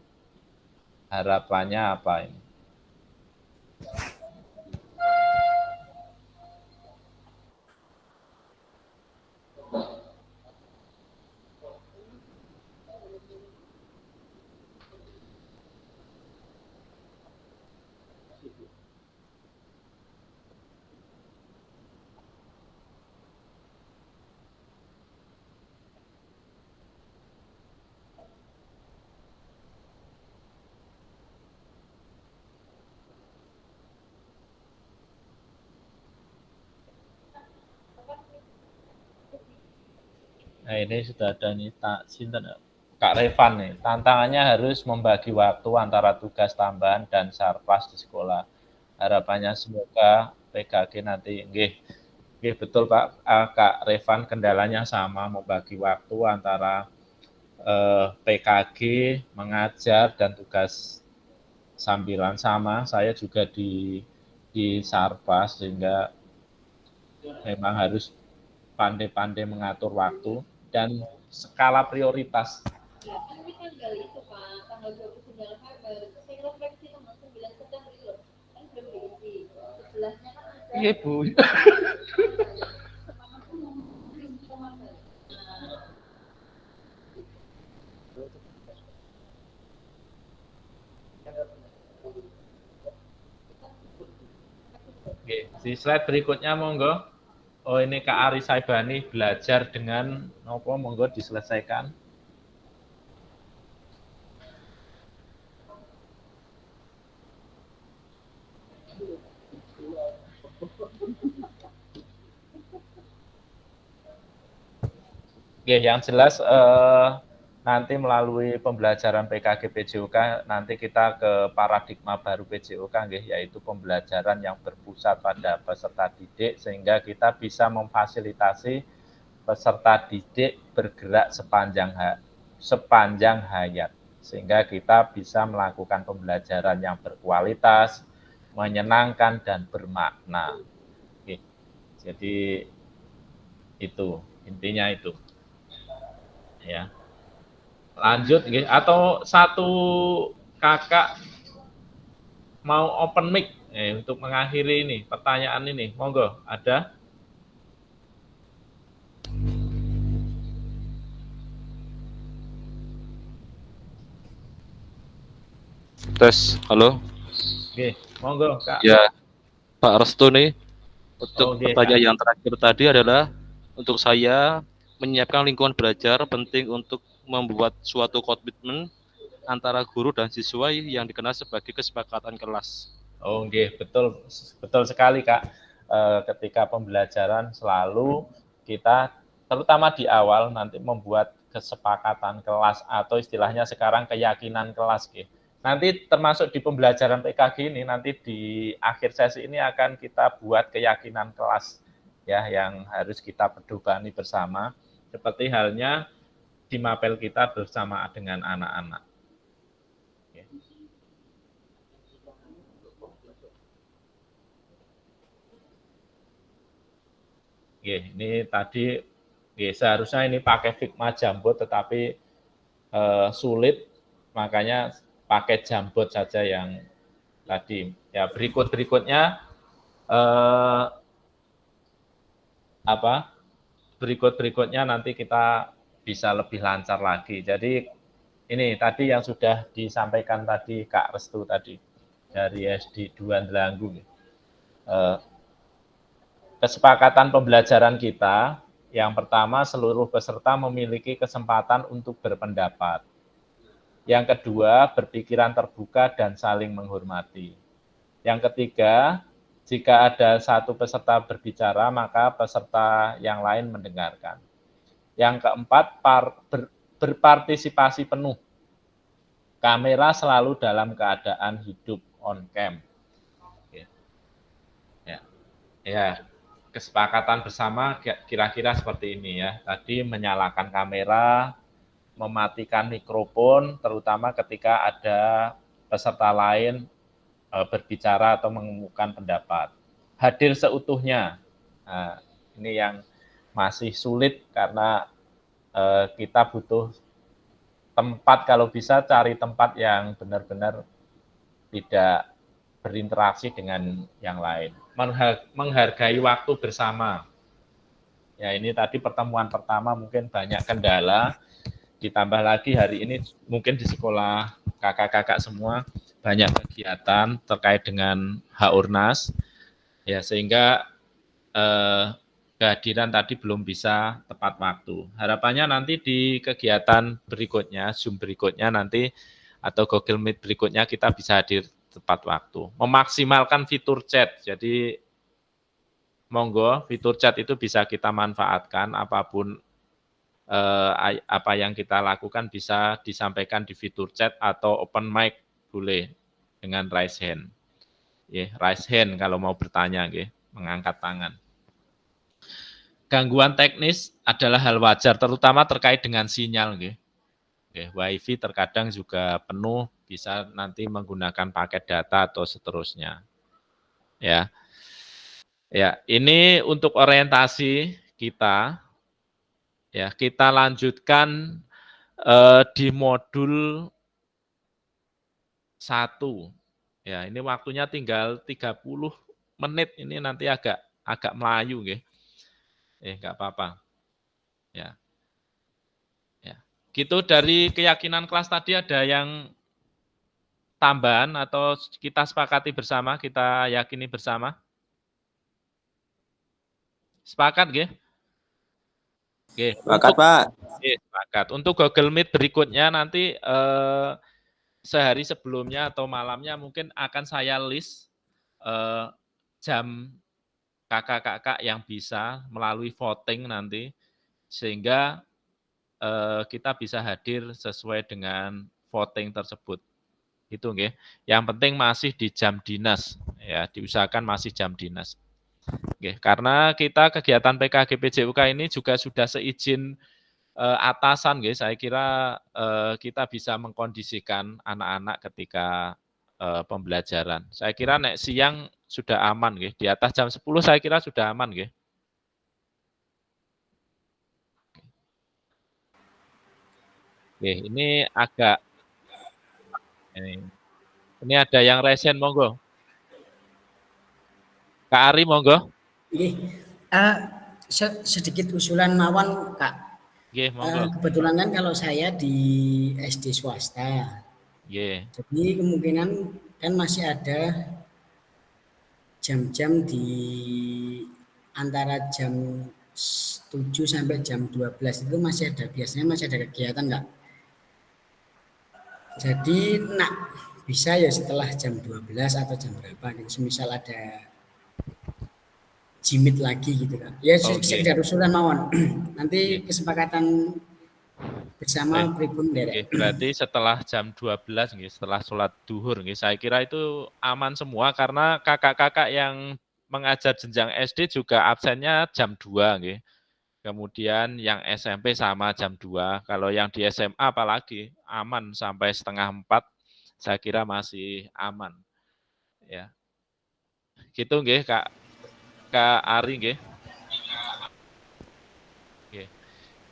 harapannya apa ini? Nah, ini sudah ada nih Kak Revan nih. Tantangannya harus membagi waktu antara tugas tambahan dan sarpas di sekolah. Harapannya semoga PKG nanti nggih betul Pak Kak Revan, kendalanya sama membagi waktu antara PKG, mengajar dan tugas sambilan sama. Saya juga di sarpas sehingga memang harus pandai-pandai mengatur waktu dan skala prioritas. Iya, Bu. Oke, di slide berikutnya monggo. Oh, ini Kak Ari Saibani belajar dengan nopo, monggo diselesaikan. Oke, yang jelas nanti melalui pembelajaran PKG PJOK nanti kita ke paradigma baru PJOK nggih, yaitu pembelajaran yang berpusat pada peserta didik sehingga kita bisa memfasilitasi peserta didik bergerak sepanjang hayat sehingga kita bisa melakukan pembelajaran yang berkualitas, menyenangkan dan bermakna. Oke. Jadi itu intinya itu. Ya. Lanjut nggih atau satu kakak mau open mic untuk mengakhiri ini pertanyaan ini. Monggo, ada? Tes, halo. Oke, monggo Kak. Ya, Pak Restu nih. Untuk Oke, pertanyaan Kak. yang terakhir tadi adalah untuk saya menyiapkan lingkungan belajar penting untuk membuat suatu komitmen antara guru dan siswa yang dikenal sebagai kesepakatan kelas. Oh, nggih, betul sekali Kak. Ketika pembelajaran selalu kita terutama di awal nanti membuat kesepakatan kelas atau istilahnya sekarang keyakinan kelas nggih. Nanti termasuk di pembelajaran PKG ini nanti di akhir sesi ini akan kita buat keyakinan kelas ya yang harus kita pedomani bersama seperti halnya di mapel kita bersama dengan anak-anak. Ini tadi seharusnya ini pakai Figma Jambot tetapi sulit makanya pakai Jambot saja yang tadi. Ya berikutnya berikutnya nanti kita bisa lebih lancar lagi. Jadi ini tadi yang sudah disampaikan tadi Kak Restu tadi dari SD 2 Delanggung. Kesepakatan pembelajaran kita yang pertama seluruh peserta memiliki kesempatan untuk berpendapat. Yang kedua, berpikiran terbuka dan saling menghormati. Yang ketiga, jika ada satu peserta berbicara, maka peserta yang lain mendengarkan. Yang keempat, berpartisipasi penuh. Kamera selalu dalam keadaan hidup on cam. Ya, kesepakatan bersama kira-kira seperti ini ya. Tadi menyalakan kamera, mematikan mikrofon, terutama ketika ada peserta lain berbicara atau mengemukakan pendapat. Hadir seutuhnya. Nah, ini yang masih sulit karena kita butuh tempat, kalau bisa cari tempat yang benar-benar tidak berinteraksi dengan yang lain. Menghargai waktu bersama. Ya, ini tadi pertemuan pertama mungkin banyak kendala, ditambah lagi hari ini mungkin di sekolah kakak-kakak semua banyak kegiatan terkait dengan Haornas, ya sehingga kehadiran tadi belum bisa tepat waktu. Harapannya nanti di kegiatan berikutnya, Zoom berikutnya nanti atau Google Meet berikutnya kita bisa hadir tepat waktu. Memaksimalkan fitur chat, jadi monggo fitur chat itu bisa kita manfaatkan apapun apa yang kita lakukan bisa disampaikan di fitur chat atau open mic boleh dengan raise hand. Raise hand kalau mau bertanya, mengangkat tangan. Gangguan teknis adalah hal wajar, terutama terkait dengan sinyal. WiFi terkadang juga penuh, bisa nanti menggunakan paket data atau seterusnya. Ya, ini untuk orientasi kita. Ya, kita lanjutkan di modul 1. Ya, ini waktunya tinggal 30 menit. Ini nanti agak melayu, nggih. Nggak apa-apa. Ya. Gitu dari keyakinan kelas tadi ada yang tambahan atau kita sepakati bersama, kita yakini bersama? Sepakat, nggih? Sepakat, Pak. Sepakat. Untuk Google Meet berikutnya nanti sehari sebelumnya atau malamnya mungkin akan saya list jam kakak-kakak yang bisa melalui voting nanti, sehingga kita bisa hadir sesuai dengan voting tersebut. Itu nggih. Yang penting masih di jam dinas ya, diusahakan masih jam dinas. Nggih, karena kita kegiatan PKG PJUK ini juga sudah seizin atasan nggih, saya kira kita bisa mengkondisikan anak-anak ketika pembelajaran. Saya kira nek siang sudah aman nggih, di atas jam 10 saya kira sudah aman nggih. Oke, ini agak ini ada yang resen monggo. Kak Ari monggo. Nggih. Sedikit usulan mawon, Kak. Nggih, monggo. Kebetulan kan kalau saya di SD swasta. Nggih. Jadi kemungkinan kan masih ada jam-jam di antara jam 7 sampai jam 12 itu masih ada, biasanya masih ada kegiatan enggak? Jadi bisa ya setelah jam 12 atau jam berapa gitu, semisal ada jimit lagi gitu kan. Ya sekedar usulan mawon. Nanti kesepakatan bersama pripun derek. Berarti setelah jam 12 nggih, setelah sholat duhur nggih, saya kira itu aman semua karena kakak-kakak yang mengajar jenjang SD juga absennya jam 2 nggih. Kemudian yang SMP sama jam 2. Kalau yang di SMA apalagi aman sampai setengah 4. Saya kira masih aman. Ya. Gitu nggih, Kak Ari nggih.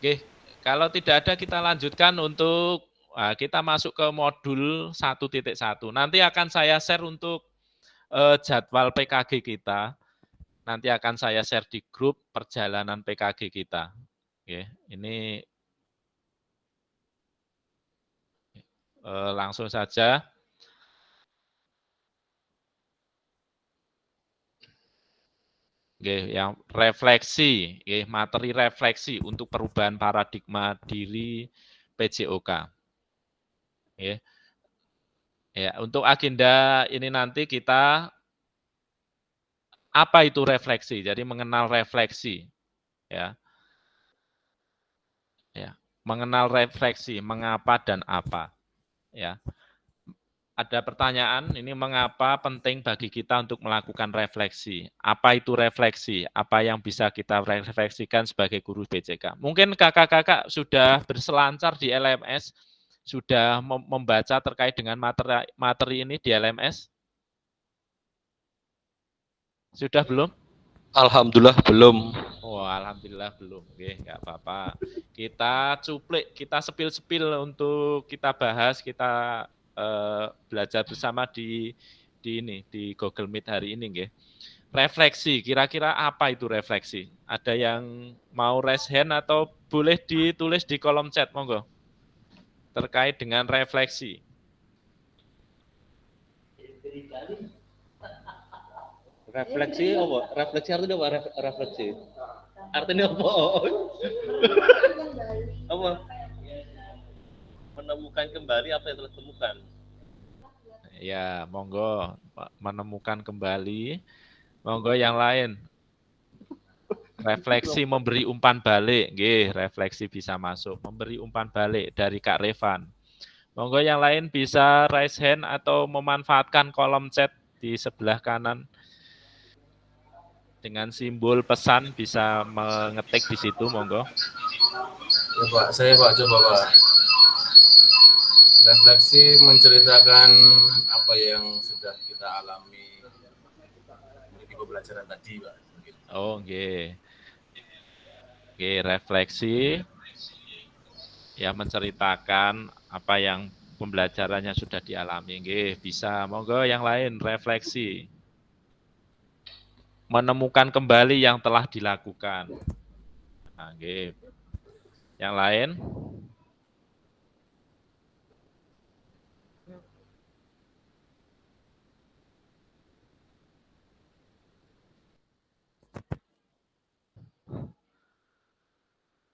Nggih. Kalau tidak ada kita lanjutkan untuk kita masuk ke modul 1.1. Nanti akan saya share untuk jadwal PKG kita. Nanti akan saya share di grup perjalanan PKG kita. Oke, ini langsung saja. Oke, yang refleksi, materi refleksi untuk perubahan paradigma diri PJOK. Ya, untuk agenda ini nanti kita apa itu refleksi? Jadi mengenal refleksi, ya. Ya, mengenal refleksi, mengapa dan apa, ya. Ada pertanyaan, ini mengapa penting bagi kita untuk melakukan refleksi? Apa itu refleksi? Apa yang bisa kita refleksikan sebagai guru BCK? Mungkin kakak-kakak sudah berselancar di LMS, sudah membaca terkait dengan materi ini di LMS? Sudah belum? Alhamdulillah belum. Oh, alhamdulillah belum. Oke, nggak apa-apa. Kita cuplik, kita sepil-sepil untuk kita bahas, kita belajar bersama di Google Meet hari ini, nggih. Refleksi, kira-kira apa itu refleksi? Ada yang mau raise hand atau boleh ditulis di kolom chat, monggo. Terkait dengan refleksi. Refleksi apa? Refleksi artinya apa? Refleksi. Artinya apa? Apa? Menemukan kembali apa yang telah temukan. Ya, monggo menemukan kembali. Monggo yang lain. Refleksi memberi umpan balik, nggih, refleksi bisa masuk. Memberi umpan balik dari Kak Revan. Monggo yang lain bisa raise hand atau memanfaatkan kolom chat di sebelah kanan. Dengan simbol pesan bisa mengetik di situ, monggo. Ya Pak, saya Pak, coba Pak. Refleksi menceritakan apa yang sudah kita alami di pembelajaran tadi, Pak. Oh, nggih. Oke, refleksi ya menceritakan apa yang pembelajarannya sudah dialami. Nggih, bisa. Monggo yang lain refleksi. Menemukan kembali yang telah dilakukan. Nah, nggih. Yang lain?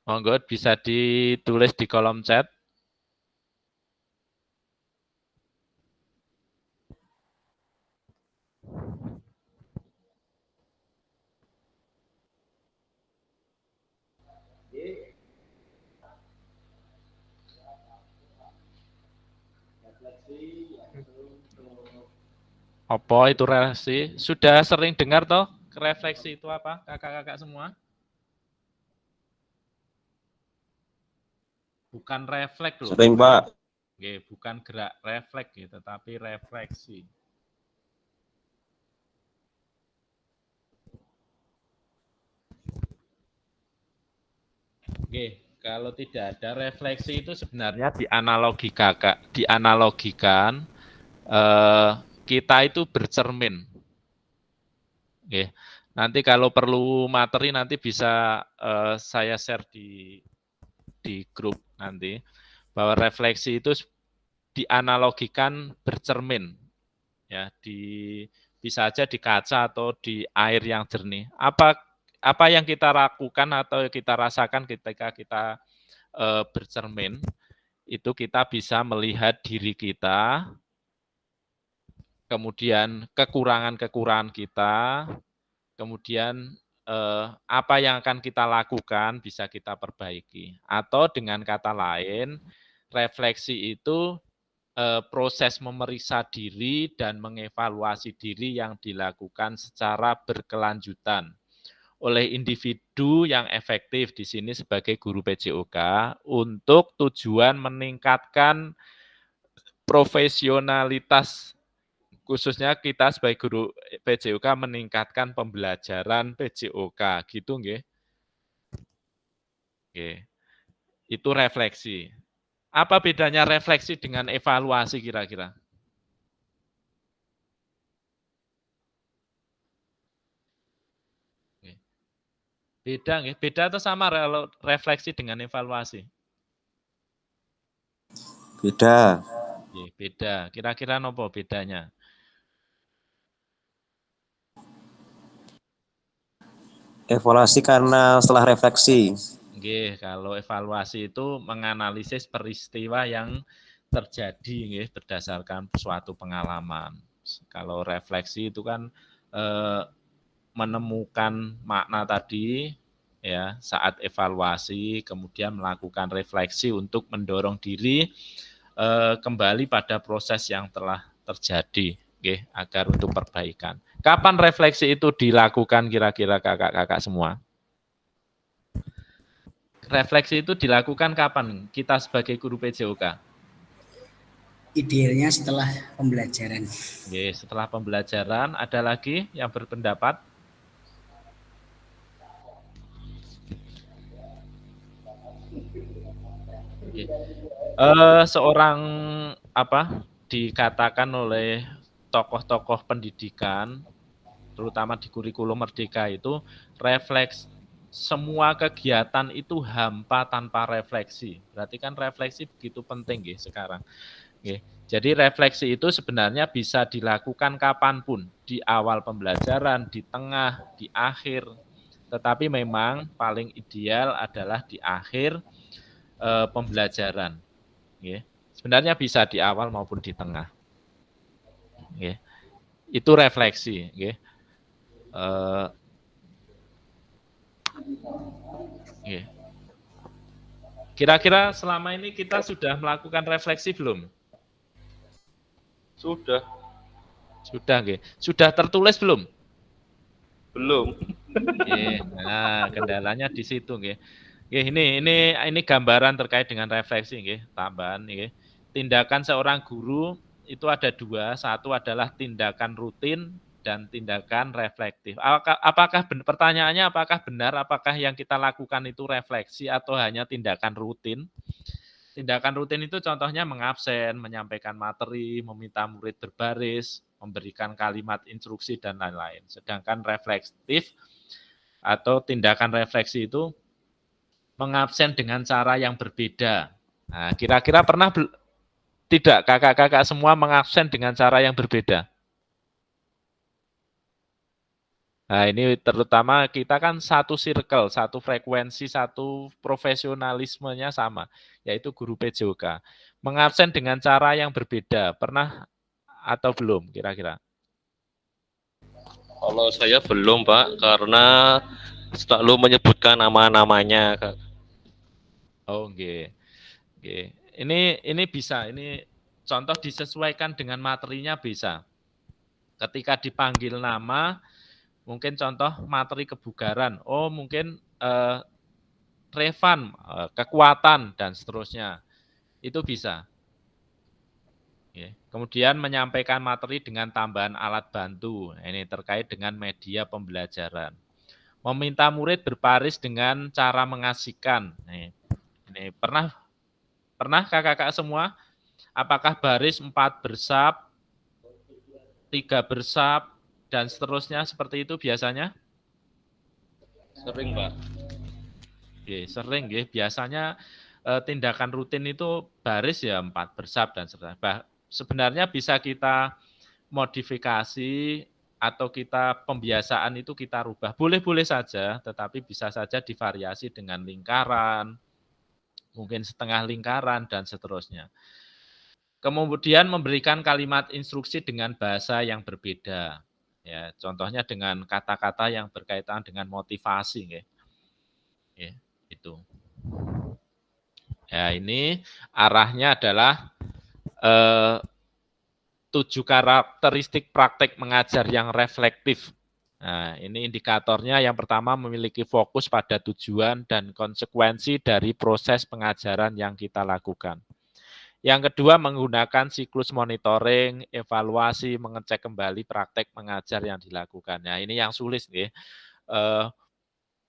Monggo bisa ditulis di kolom chat. Apa itu refleksi? Sudah sering dengar toh refleksi itu apa, kakak-kakak semua? Bukan refleks loh. Sering, Pak. Oke, bukan gerak refleks gitu, tapi refleksi. Oke, kalau tidak ada refleksi itu sebenarnya dianalogikan kita itu bercermin. Oke. Nanti kalau perlu materi nanti bisa saya share di grup nanti bahwa refleksi itu dianalogikan bercermin ya, bisa aja di kaca atau di air yang jernih. Apa yang kita lakukan atau kita rasakan ketika kita bercermin, itu kita bisa melihat diri kita, kemudian kekurangan-kekurangan kita, kemudian apa yang akan kita lakukan bisa kita perbaiki. Atau dengan kata lain, refleksi itu proses memeriksa diri dan mengevaluasi diri yang dilakukan secara berkelanjutan oleh individu yang efektif di sini sebagai guru PJOK untuk tujuan meningkatkan profesionalitas, khususnya kita sebagai guru PJOK meningkatkan pembelajaran PJOK, gitu nggih. Oke. Itu refleksi. Apa bedanya refleksi dengan evaluasi kira-kira? Beda nggih? Beda atau sama refleksi dengan evaluasi? Beda. Beda. Kira-kira nopo bedanya? Evaluasi karena setelah refleksi. Nggih, kalau evaluasi itu menganalisis peristiwa yang terjadi nggih berdasarkan suatu pengalaman. Kalau refleksi itu kan menemukan makna tadi ya saat evaluasi, kemudian melakukan refleksi untuk mendorong diri kembali pada proses yang telah terjadi, nggih, agar untuk perbaikan. Kapan refleksi itu dilakukan kira-kira kakak-kakak semua? Refleksi itu dilakukan kapan kita sebagai guru PJOK? Idealnya setelah pembelajaran. Nggih, setelah pembelajaran. Ada lagi yang berpendapat? Seorang dikatakan oleh tokoh-tokoh pendidikan, terutama di kurikulum Merdeka itu, semua kegiatan itu hampa tanpa refleksi. Berarti kan refleksi begitu penting nggih sekarang. Nggih. Jadi refleksi itu sebenarnya bisa dilakukan kapanpun, di awal pembelajaran, di tengah, di akhir. Tetapi memang paling ideal adalah di akhir pembelajaran. Nggih. Sebenarnya bisa di awal maupun di tengah. Nggih. Itu refleksi. Nggih. Kira-kira selama ini kita sudah melakukan refleksi belum? Sudah. Sudah, nggih. Sudah tertulis belum? Belum. Nah, kendalanya di situ, nggih. Ini gambaran terkait dengan refleksi, nggih. Tambahan, nggih. Tindakan seorang guru itu ada dua. Satu adalah tindakan rutin dan tindakan reflektif. Pertanyaannya apakah benar, apakah yang kita lakukan itu refleksi atau hanya tindakan rutin? Tindakan rutin itu contohnya mengabsen, menyampaikan materi, meminta murid berbaris, memberikan kalimat instruksi, dan lain-lain. Sedangkan reflektif atau tindakan refleksi itu mengabsen dengan cara yang berbeda. Nah, kira-kira pernah tidak kakak-kakak semua mengabsen dengan cara yang berbeda? Nah, ini terutama kita kan satu circle, satu frekuensi, satu profesionalismenya sama, yaitu guru PJOK. Mengabsen dengan cara yang berbeda, pernah atau belum kira-kira? Kalau saya belum, Pak, karena selalu menyebutkan nama-namanya, Kak. Oh, nggih. Nggih. Ini bisa, ini contoh disesuaikan dengan materinya bisa. Ketika dipanggil nama, mungkin contoh materi kebugaran. Oh, mungkin Revan, kekuatan, dan seterusnya. Itu bisa. Kemudian menyampaikan materi dengan tambahan alat bantu. Ini terkait dengan media pembelajaran. Meminta murid berbaris dengan cara mengasihkan. Ini pernah kakak-kakak semua? Apakah baris 4 bersab, 3 bersab, dan seterusnya seperti itu biasanya? Sering, Pak. Sering, biasanya tindakan rutin itu baris ya 4 bersab dan seterusnya. Sebenarnya bisa kita modifikasi atau kita pembiasaan itu kita rubah. Boleh-boleh saja, tetapi bisa saja divariasi dengan lingkaran, mungkin setengah lingkaran, dan seterusnya. Kemudian memberikan kalimat instruksi dengan bahasa yang berbeda. Ya, contohnya dengan kata-kata yang berkaitan dengan motivasi. Ya, itu. Ya, ini arahnya adalah 7 karakteristik praktek mengajar yang reflektif. Nah, ini indikatornya yang pertama memiliki fokus pada tujuan dan konsekuensi dari proses pengajaran yang kita lakukan. Yang kedua, menggunakan siklus monitoring, evaluasi, mengecek kembali praktek mengajar yang dilakukan. Nah, ini yang sulit,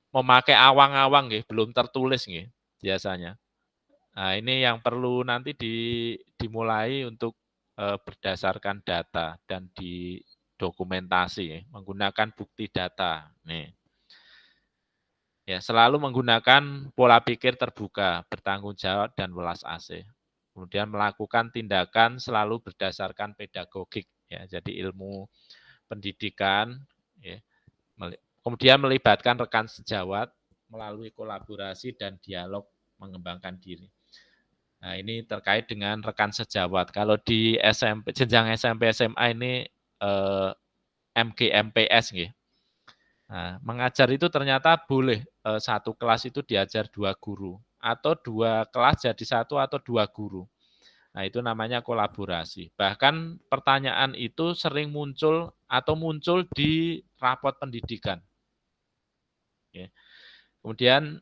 memakai awang-awang, belum tertulis, biasanya. Nah, ini yang perlu nanti dimulai untuk berdasarkan data dan didokumentasi menggunakan bukti data. Nih. Ya, selalu menggunakan pola pikir terbuka, bertanggung jawab dan welas asih. Kemudian melakukan tindakan selalu berdasarkan pedagogik, ya. Jadi ilmu pendidikan, ya. Kemudian melibatkan rekan sejawat melalui kolaborasi dan dialog mengembangkan diri. Nah, ini terkait dengan rekan sejawat. Kalau di SMP, jenjang SMP SMA ini MGMPS, Nah, mengajar itu ternyata boleh satu kelas itu diajar 2 guru atau 2 kelas jadi 1 atau 2 guru. Nah, itu namanya kolaborasi. Bahkan pertanyaan itu sering muncul atau muncul di rapot pendidikan. Kemudian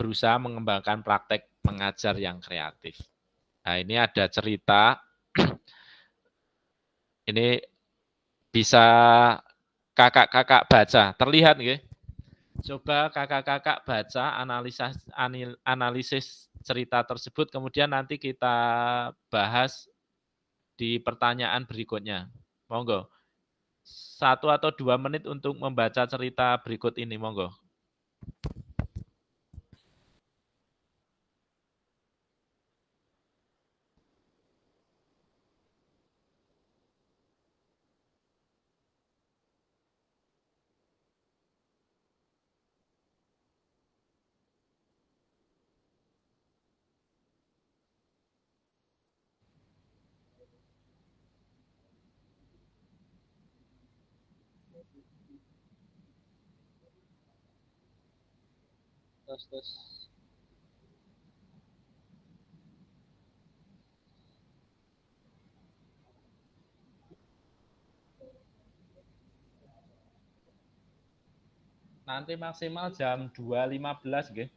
berusaha mengembangkan praktek mengajar yang kreatif. Nah, ini ada cerita. Ini bisa kakak-kakak baca. Terlihat, Coba kakak-kakak baca analisis cerita tersebut, kemudian nanti kita bahas di pertanyaan berikutnya. Monggo. 1 atau 2 menit untuk membaca cerita berikut ini, monggo. Tes. Nanti maksimal jam 2.15,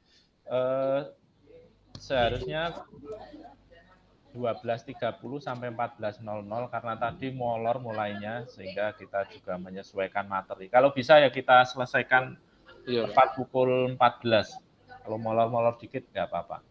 seharusnya 12.30 sampai 14.00 karena tadi molor mulainya sehingga kita juga menyesuaikan materi. Kalau bisa ya kita selesaikan tepat pukul 14. Kalau molor-molor dikit nggak apa-apa.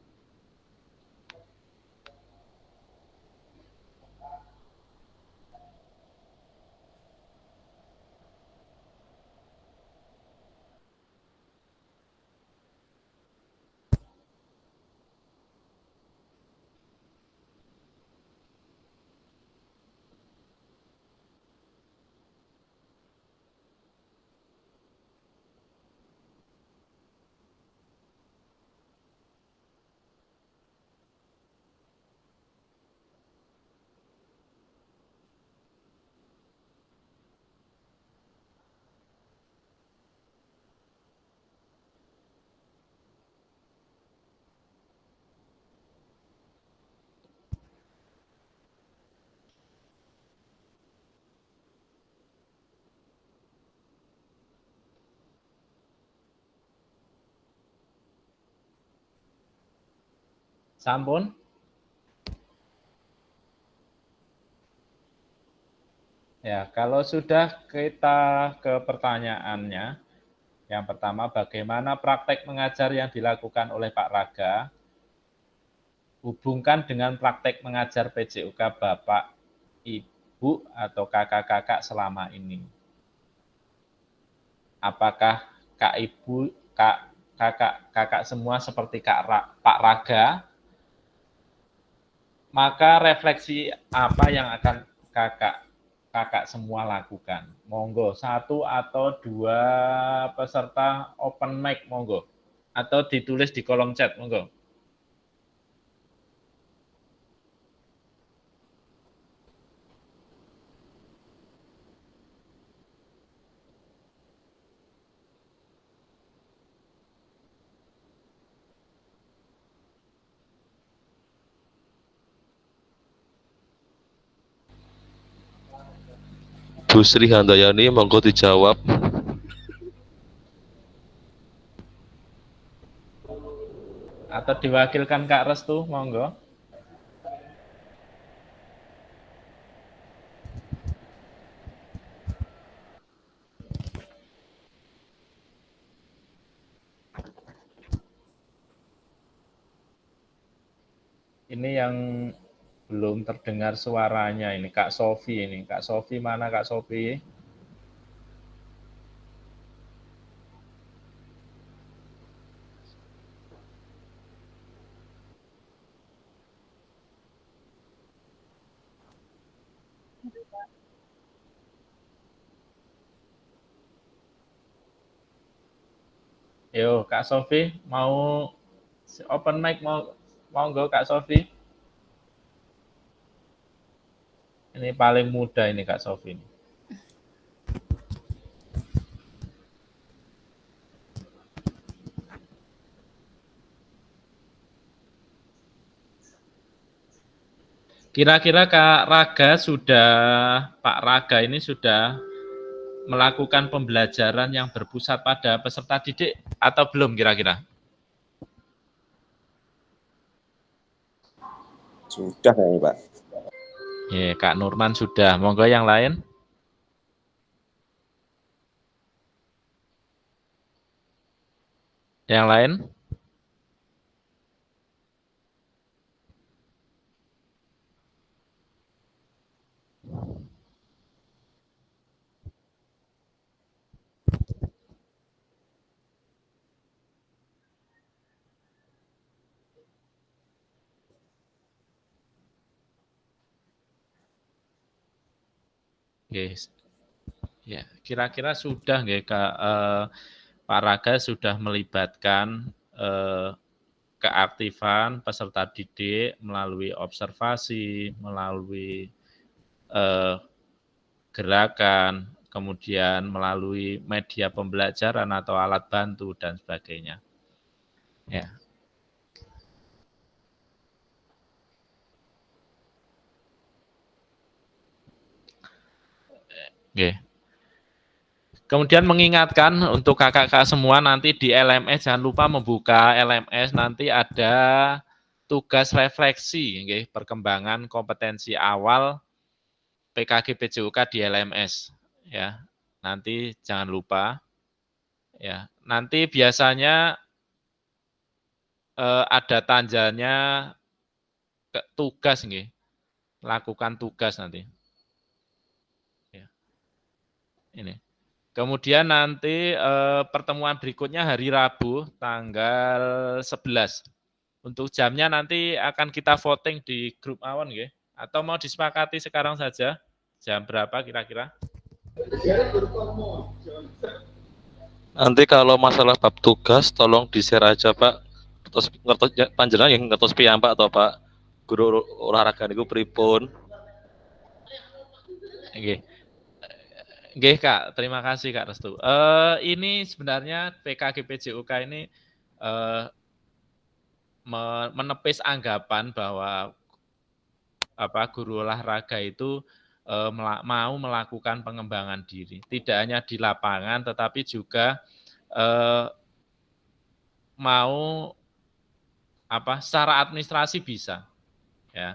Sampun? Ya, kalau sudah kita ke pertanyaannya, yang pertama bagaimana praktek mengajar yang dilakukan oleh Pak Raga, hubungkan dengan praktek mengajar PJUK Bapak, Ibu, atau kakak-kakak selama ini. Apakah Kak Ibu, kakak semua seperti Pak Raga? Maka refleksi apa yang akan kakak semua lakukan? Monggo, 1 atau 2 peserta open mic, monggo. Atau ditulis di kolom chat, monggo. Bu Sri Handayani, monggo dijawab. Atau diwakilkan Kak Restu, monggo. Ini yang belum terdengar suaranya ini, Kak Sofi ini. Kak Sofi mana Kak Sofi? Yo, Kak Sofi mau open mic, monggo Kak Sofi. Ini paling muda ini Kak Sofi. Kira-kira Pak Raga ini sudah melakukan pembelajaran yang berpusat pada peserta didik atau belum kira-kira? Sudah kayaknya, Pak. Ya, Kak Nurman sudah. Monggo yang lain. Yang lain? Yes. Ya, kira-kira sudah nggih Kak Pak Raga sudah melibatkan keaktifan peserta didik melalui observasi, melalui gerakan, kemudian melalui media pembelajaran atau alat bantu dan sebagainya. Ya. Oke. Kemudian mengingatkan untuk kakak-kakak semua nanti di LMS jangan lupa membuka LMS, nanti ada tugas refleksi, okay, perkembangan kompetensi awal PKG PJUK di LMS, ya. Nanti jangan lupa, ya. Nanti biasanya ada tanjanya tugas, okay. Lakukan tugas nanti. Ya. Ini. Kemudian nanti pertemuan berikutnya hari Rabu tanggal 11. Untuk jamnya nanti akan kita voting di grup Awon, ya. Atau mau disepakati sekarang saja? Jam berapa kira-kira? Nanti kalau masalah bab tugas tolong di-share aja Pak. Terus ngertos panjenengan yang ngertos piyambak atau Pak guru olahraga niku pripun? Nggih. Nggih Kak, terima kasih Kak Restu. Ini sebenarnya PKG PJUK ini menepis anggapan bahwa guru olahraga itu mau melakukan pengembangan diri. Tidak hanya di lapangan, tetapi juga mau secara administrasi bisa, ya.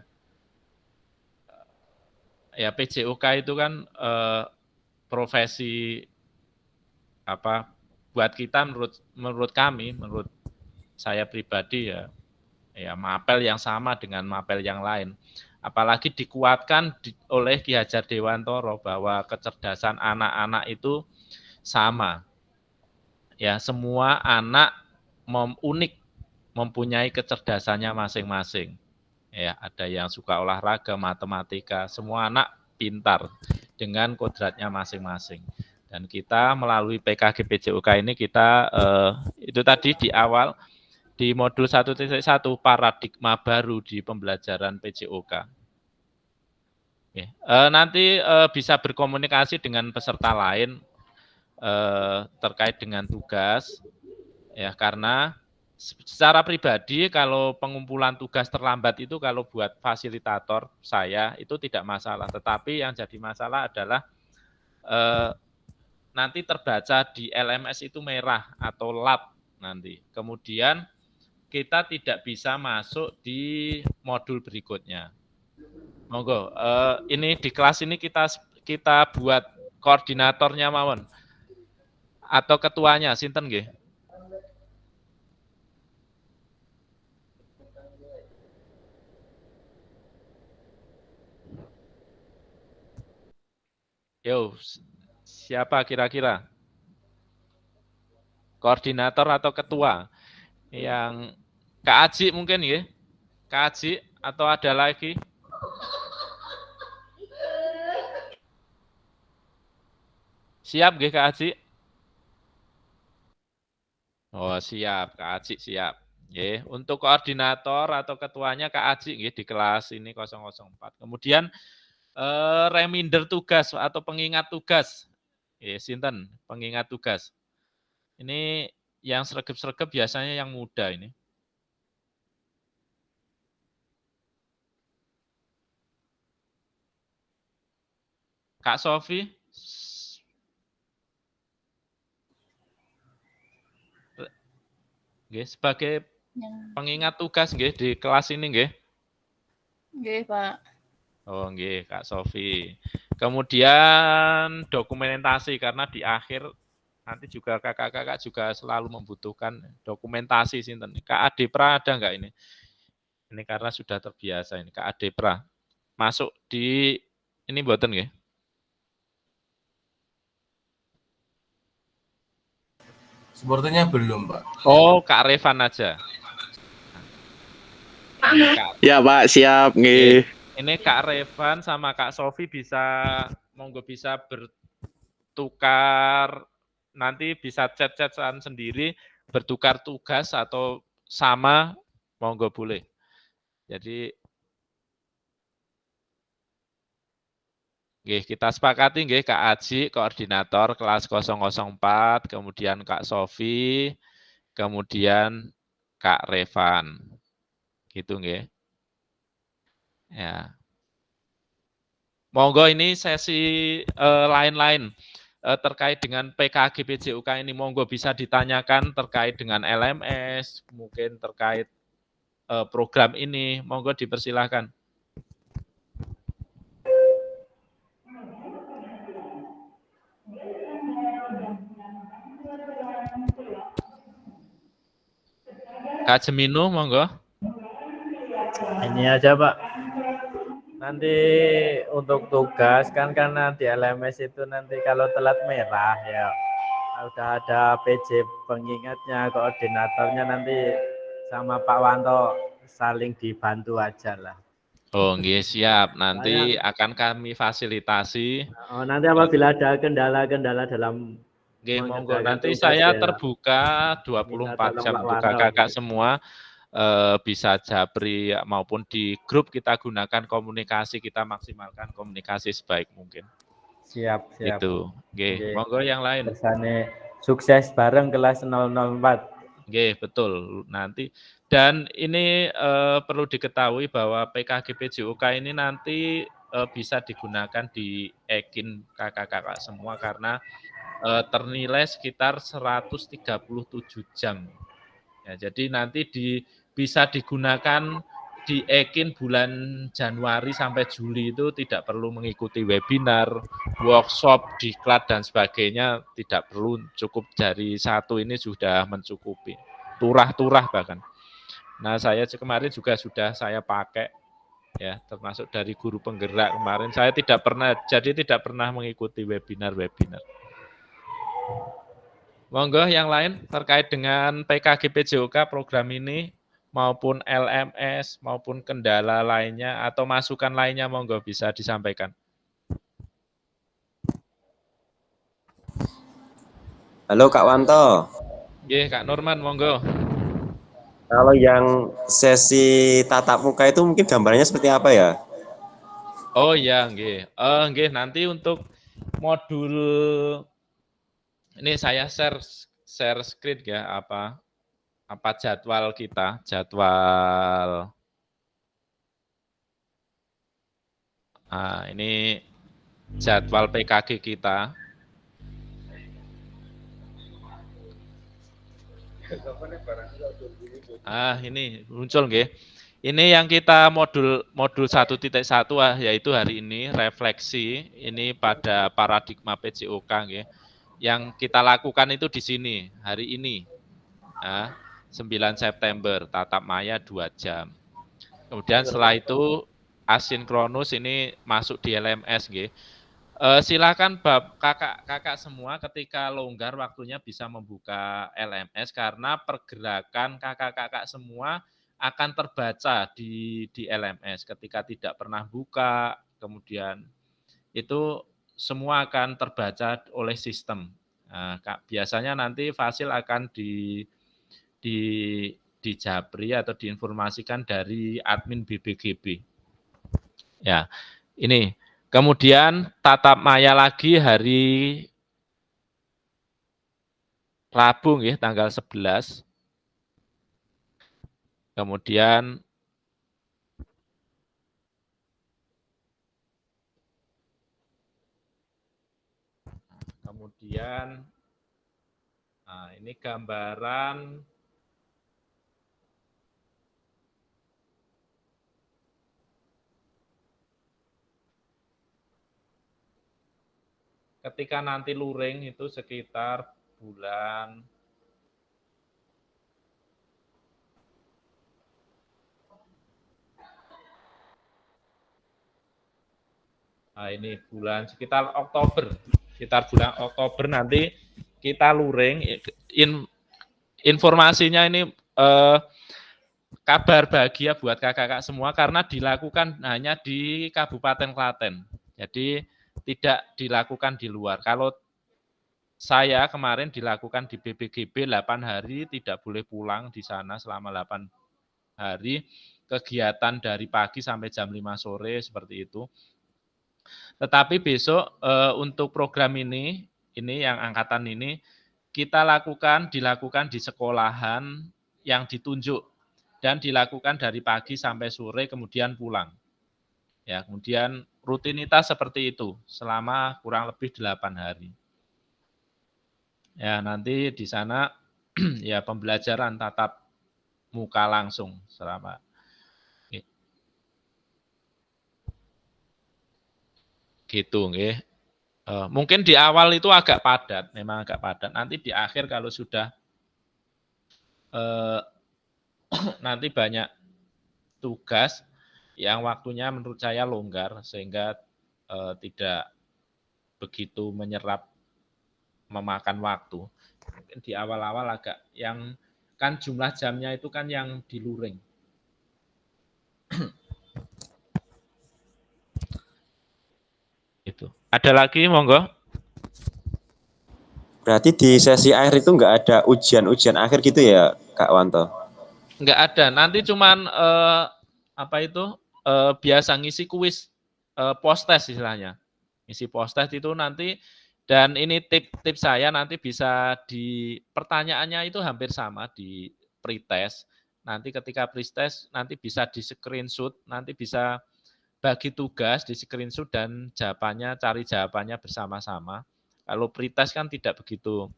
Ya PJOK itu kan profesi buat kita menurut kami, menurut saya pribadi ya mapel yang sama dengan mapel yang lain. Apalagi dikuatkan oleh Ki Hajar Dewantoro bahwa kecerdasan anak-anak itu sama. Ya, semua anak unik, mempunyai kecerdasannya masing-masing. Ya, ada yang suka olahraga, matematika, semua anak pintar dengan kodratnya masing-masing. Dan kita melalui PKG PJOK ini kita itu tadi di awal di modul 1.1 paradigma baru di pembelajaran PJOK. Oke. Nanti bisa berkomunikasi dengan peserta lain terkait dengan tugas, ya, karena secara pribadi kalau pengumpulan tugas terlambat itu kalau buat fasilitator saya itu tidak masalah, tetapi yang jadi masalah adalah nanti terbaca di LMS itu merah atau lab nanti. Kemudian kita tidak bisa masuk di modul berikutnya. Monggo, ini di kelas ini kita buat koordinatornya mawon atau ketuanya sinten nggih? Yo, siapa kira-kira? Koordinator atau ketua? Yang Kak Aji mungkin ya? Kak Aji atau ada lagi? Siap nggih Kak Aji? Oh, siap, Kak Aji siap. Nggih, untuk koordinator atau ketuanya Kak Aji nggih di kelas ini 004. Kemudian reminder tugas atau pengingat tugas. Sinten pengingat tugas. Ini yang sregep-sregep biasanya yang muda ini. Kak Sofi. Nggih, sebagai pengingat tugas nggih di kelas ini nggih. Nggih, Pak. Oh, nggih, Kak Sofi. Kemudian dokumentasi karena di akhir nanti juga kakak-kakak juga selalu membutuhkan dokumentasi sinten. Kak Adepra ada enggak ini? Ini karena sudah terbiasa ini Kak Adepra. Masuk di ini mboten nggih? Sepertinya belum, Pak. Oh, Kak Revan aja. Ya, Pak, siap nggih. Ini Kak Revan sama Kak Sofi monggo bisa bertukar, nanti bisa chat-chatan sendiri, bertukar tugas atau sama, monggo boleh. Jadi nggih, kita sepakati nggih Kak Aji koordinator kelas 004, kemudian Kak Sofi, kemudian Kak Revan. Gitu nggih. Ya. Monggo ini sesi lain-lain terkait dengan PKG PJOK ini monggo bisa ditanyakan terkait dengan LMS, mungkin terkait program ini, monggo dipersilahkan. Kak Jeminu, monggo. Ini aja Pak. Nanti untuk tugas kan karena di LMS itu nanti kalau telat merah ya udah ada PJ pengingatnya, koordinatornya nanti sama Pak Wanto saling dibantu aja lah. Oh nggih, siap. Nanti akan kami fasilitasi. Oh, nanti apabila ada kendala-kendala dalam nggih, monggo. Nanti saya terbuka 24 jam untuk kakak-kakak semua. Bisa japri maupun di grup kita gunakan komunikasi, kita maksimalkan komunikasi sebaik mungkin. Siap. Itu. Nggih, monggo yang lain. Kersane sukses bareng kelas 004. Nggih, betul. Nanti dan ini perlu diketahui bahwa PKG PJOK ini nanti bisa digunakan di EKIN kakak-kakak semua karena ternilai sekitar 137 jam. Ya, jadi nanti di bisa digunakan di Ekin bulan Januari sampai Juli itu tidak perlu mengikuti webinar, workshop, diklat dan sebagainya, tidak perlu, cukup dari satu ini sudah mencukupi. Turah-turah bahkan. Nah, saya kemarin juga sudah saya pakai ya, termasuk dari guru penggerak kemarin. Saya tidak pernah mengikuti webinar-webinar. Monggo yang lain terkait dengan PKG PJOK program ini maupun LMS maupun kendala lainnya atau masukan lainnya, monggo bisa disampaikan. Halo Kak Wanto. Nggih, Kak Norman, monggo. Kalau yang sesi tatap muka itu mungkin gambarnya seperti apa ya? Oh ya, nggih. Nggih, nanti untuk modul ini saya share screen ya, apa jadwal kita, jadwal. Nah, ini jadwal PKG kita. Ini muncul nggih. Ini yang kita modul 1.1 yaitu hari ini refleksi ini pada paradigma PJOK nggih. Yang kita lakukan itu di sini hari ini. 9 September tatap maya 2 jam. Kemudian setelah itu asinkronus ini masuk di LMS nggih. Silakan kakak semua ketika longgar waktunya bisa membuka LMS karena pergerakan kakak-kakak semua akan terbaca di LMS ketika tidak pernah buka, kemudian itu semua akan terbaca oleh sistem. Nah, biasanya nanti Fasil akan dijabri atau diinformasikan dari admin BBGB. Ya, ini. Kemudian tatap maya lagi hari Rabu nggih, tanggal 11. Kemudian ini gambaran ketika nanti luring itu sekitar bulan ini bulan sekitar bulan Oktober nanti kita luring. Informasinya ini kabar bahagia buat kakak-kakak semua karena dilakukan hanya di Kabupaten Klaten. Jadi tidak dilakukan di luar. Kalau saya kemarin dilakukan di BBGB 8 hari, tidak boleh pulang di sana selama 8 hari. Kegiatan dari pagi sampai jam 5 sore seperti itu. Tetapi besok untuk program ini yang angkatan ini, dilakukan di sekolahan yang ditunjuk dan dilakukan dari pagi sampai sore kemudian pulang. Ya, kemudian rutinitas seperti itu selama kurang lebih 8 hari. Ya, nanti di sana ya pembelajaran tatap muka langsung selama gitu nggih. Mungkin di awal itu agak padat, memang agak padat. Nanti di akhir kalau sudah nanti banyak tugas yang waktunya menurut saya longgar sehingga tidak begitu menyerap memakan waktu. Mungkin di awal-awal agak yang kan jumlah jamnya itu kan yang di luring. Itu. Ada lagi monggo? Berarti di sesi akhir itu nggak ada ujian-ujian akhir gitu ya, Kak Wanto? Nggak ada. Nanti cuman biasa ngisi kuis post-test istilahnya. Ngisi post-test itu nanti, dan ini tips saya nanti bisa pertanyaannya itu hampir sama di pretest. Nanti ketika pretest nanti bisa di screenshot, nanti bisa bagi tugas di screenshot dan cari jawabannya bersama-sama. Kalau pretest kan tidak begitu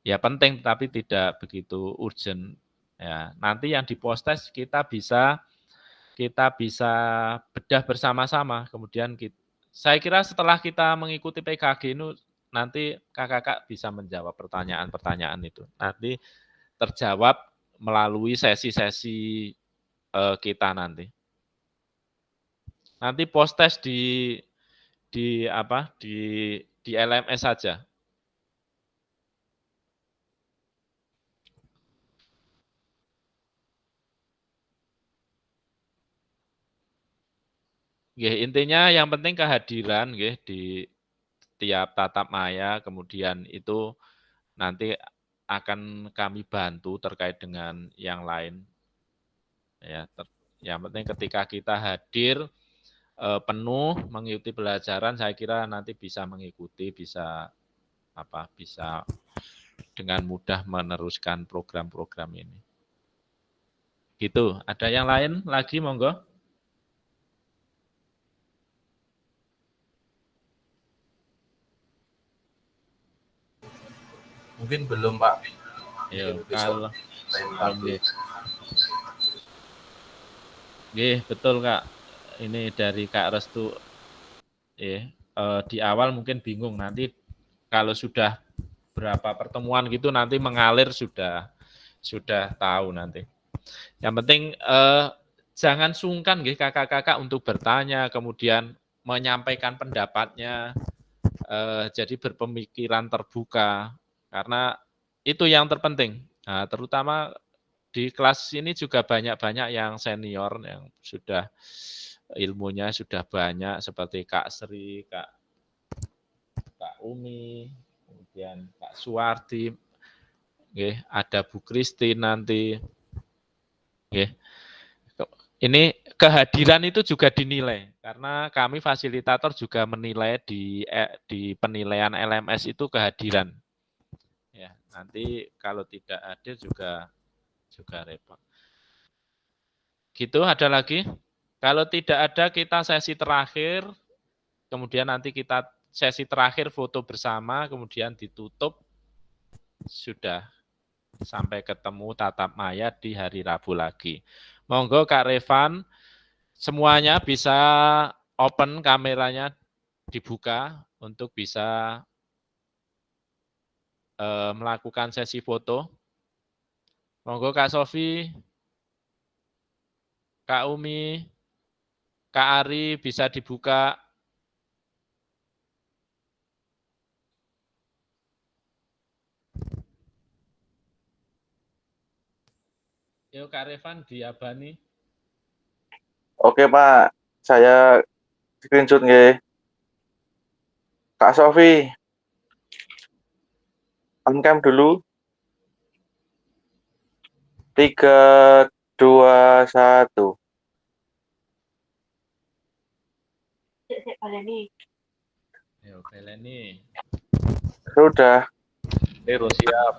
ya penting, tapi tidak begitu urgent. Ya, nanti yang di post-test kita bisa bedah bersama-sama. Kemudian saya kira setelah kita mengikuti PKG ini nanti kakak-kakak bisa menjawab pertanyaan-pertanyaan itu. Nanti terjawab melalui sesi-sesi kita nanti. Nanti post-test di LMS saja. Intinya yang penting kehadiran di tiap tatap maya, kemudian itu nanti akan kami bantu terkait dengan yang lain. Ya, yang penting ketika kita hadir penuh mengikuti pelajaran, saya kira nanti bisa mengikuti, bisa dengan mudah meneruskan program-program ini. Gitu. Ada yang lain lagi, monggo? Mungkin belum, Pak. Ya, kalau betul, Kak. Ini dari Kak Restu. Di awal mungkin bingung, nanti kalau sudah berapa pertemuan gitu nanti mengalir sudah tahu nanti. Yang penting jangan sungkan kakak-kakak untuk bertanya, kemudian menyampaikan pendapatnya, jadi berpemikiran terbuka, karena itu yang terpenting. Nah, terutama di kelas ini juga banyak-banyak yang senior, yang sudah ilmunya sudah banyak, seperti Kak Sri, Kak Umi, kemudian Kak Suwardi, ada Bu Kristin nanti. Ini kehadiran itu juga dinilai, karena kami fasilitator juga menilai di penilaian LMS itu kehadiran. Ya, nanti kalau tidak hadir juga repot. Gitu, ada lagi? Kalau tidak ada, kita sesi terakhir, kemudian nanti kita sesi terakhir foto bersama, kemudian ditutup, sudah sampai ketemu tatap maya di hari Rabu lagi. Monggo Kak Revan, semuanya bisa open kameranya, dibuka untuk bisa melakukan sesi foto. Monggo Kak Sofi, Kak Umi, Kak Ari bisa dibuka. Yuk Kak Revan diabani. Oke Pak, saya screenshot nggih. Kak Sofi, on cam dulu. 3, 2, 1. Beleni. Sudah. Siap.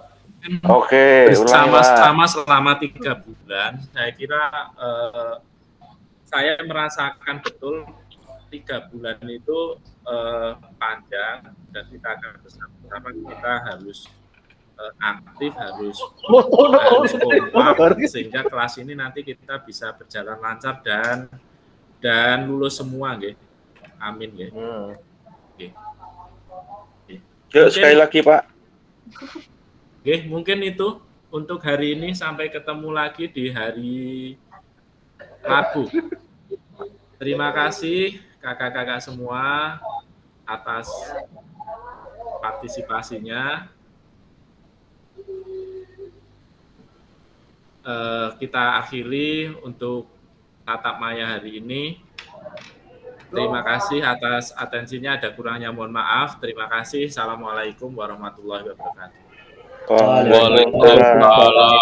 Oke, bersama-sama selama 3 bulan, saya kira saya merasakan betul 3 bulan itu panjang, dan kita akan bersama-sama, kita harus aktif, harus kompak, sehingga kelas ini nanti kita bisa berjalan lancar dan lulus semua, nggih. Amin, nggih. Yuk sekali lagi Pak. Oke, mungkin itu untuk hari ini, sampai ketemu lagi di hari Rabu. Terima kasih kakak-kakak semua atas partisipasinya. Kita akhiri untuk tatap maya hari ini. Terima kasih atas atensinya, ada kurangnya mohon maaf. Terima kasih. Assalamualaikum warahmatullahi wabarakatuh. Waalaikumsalam.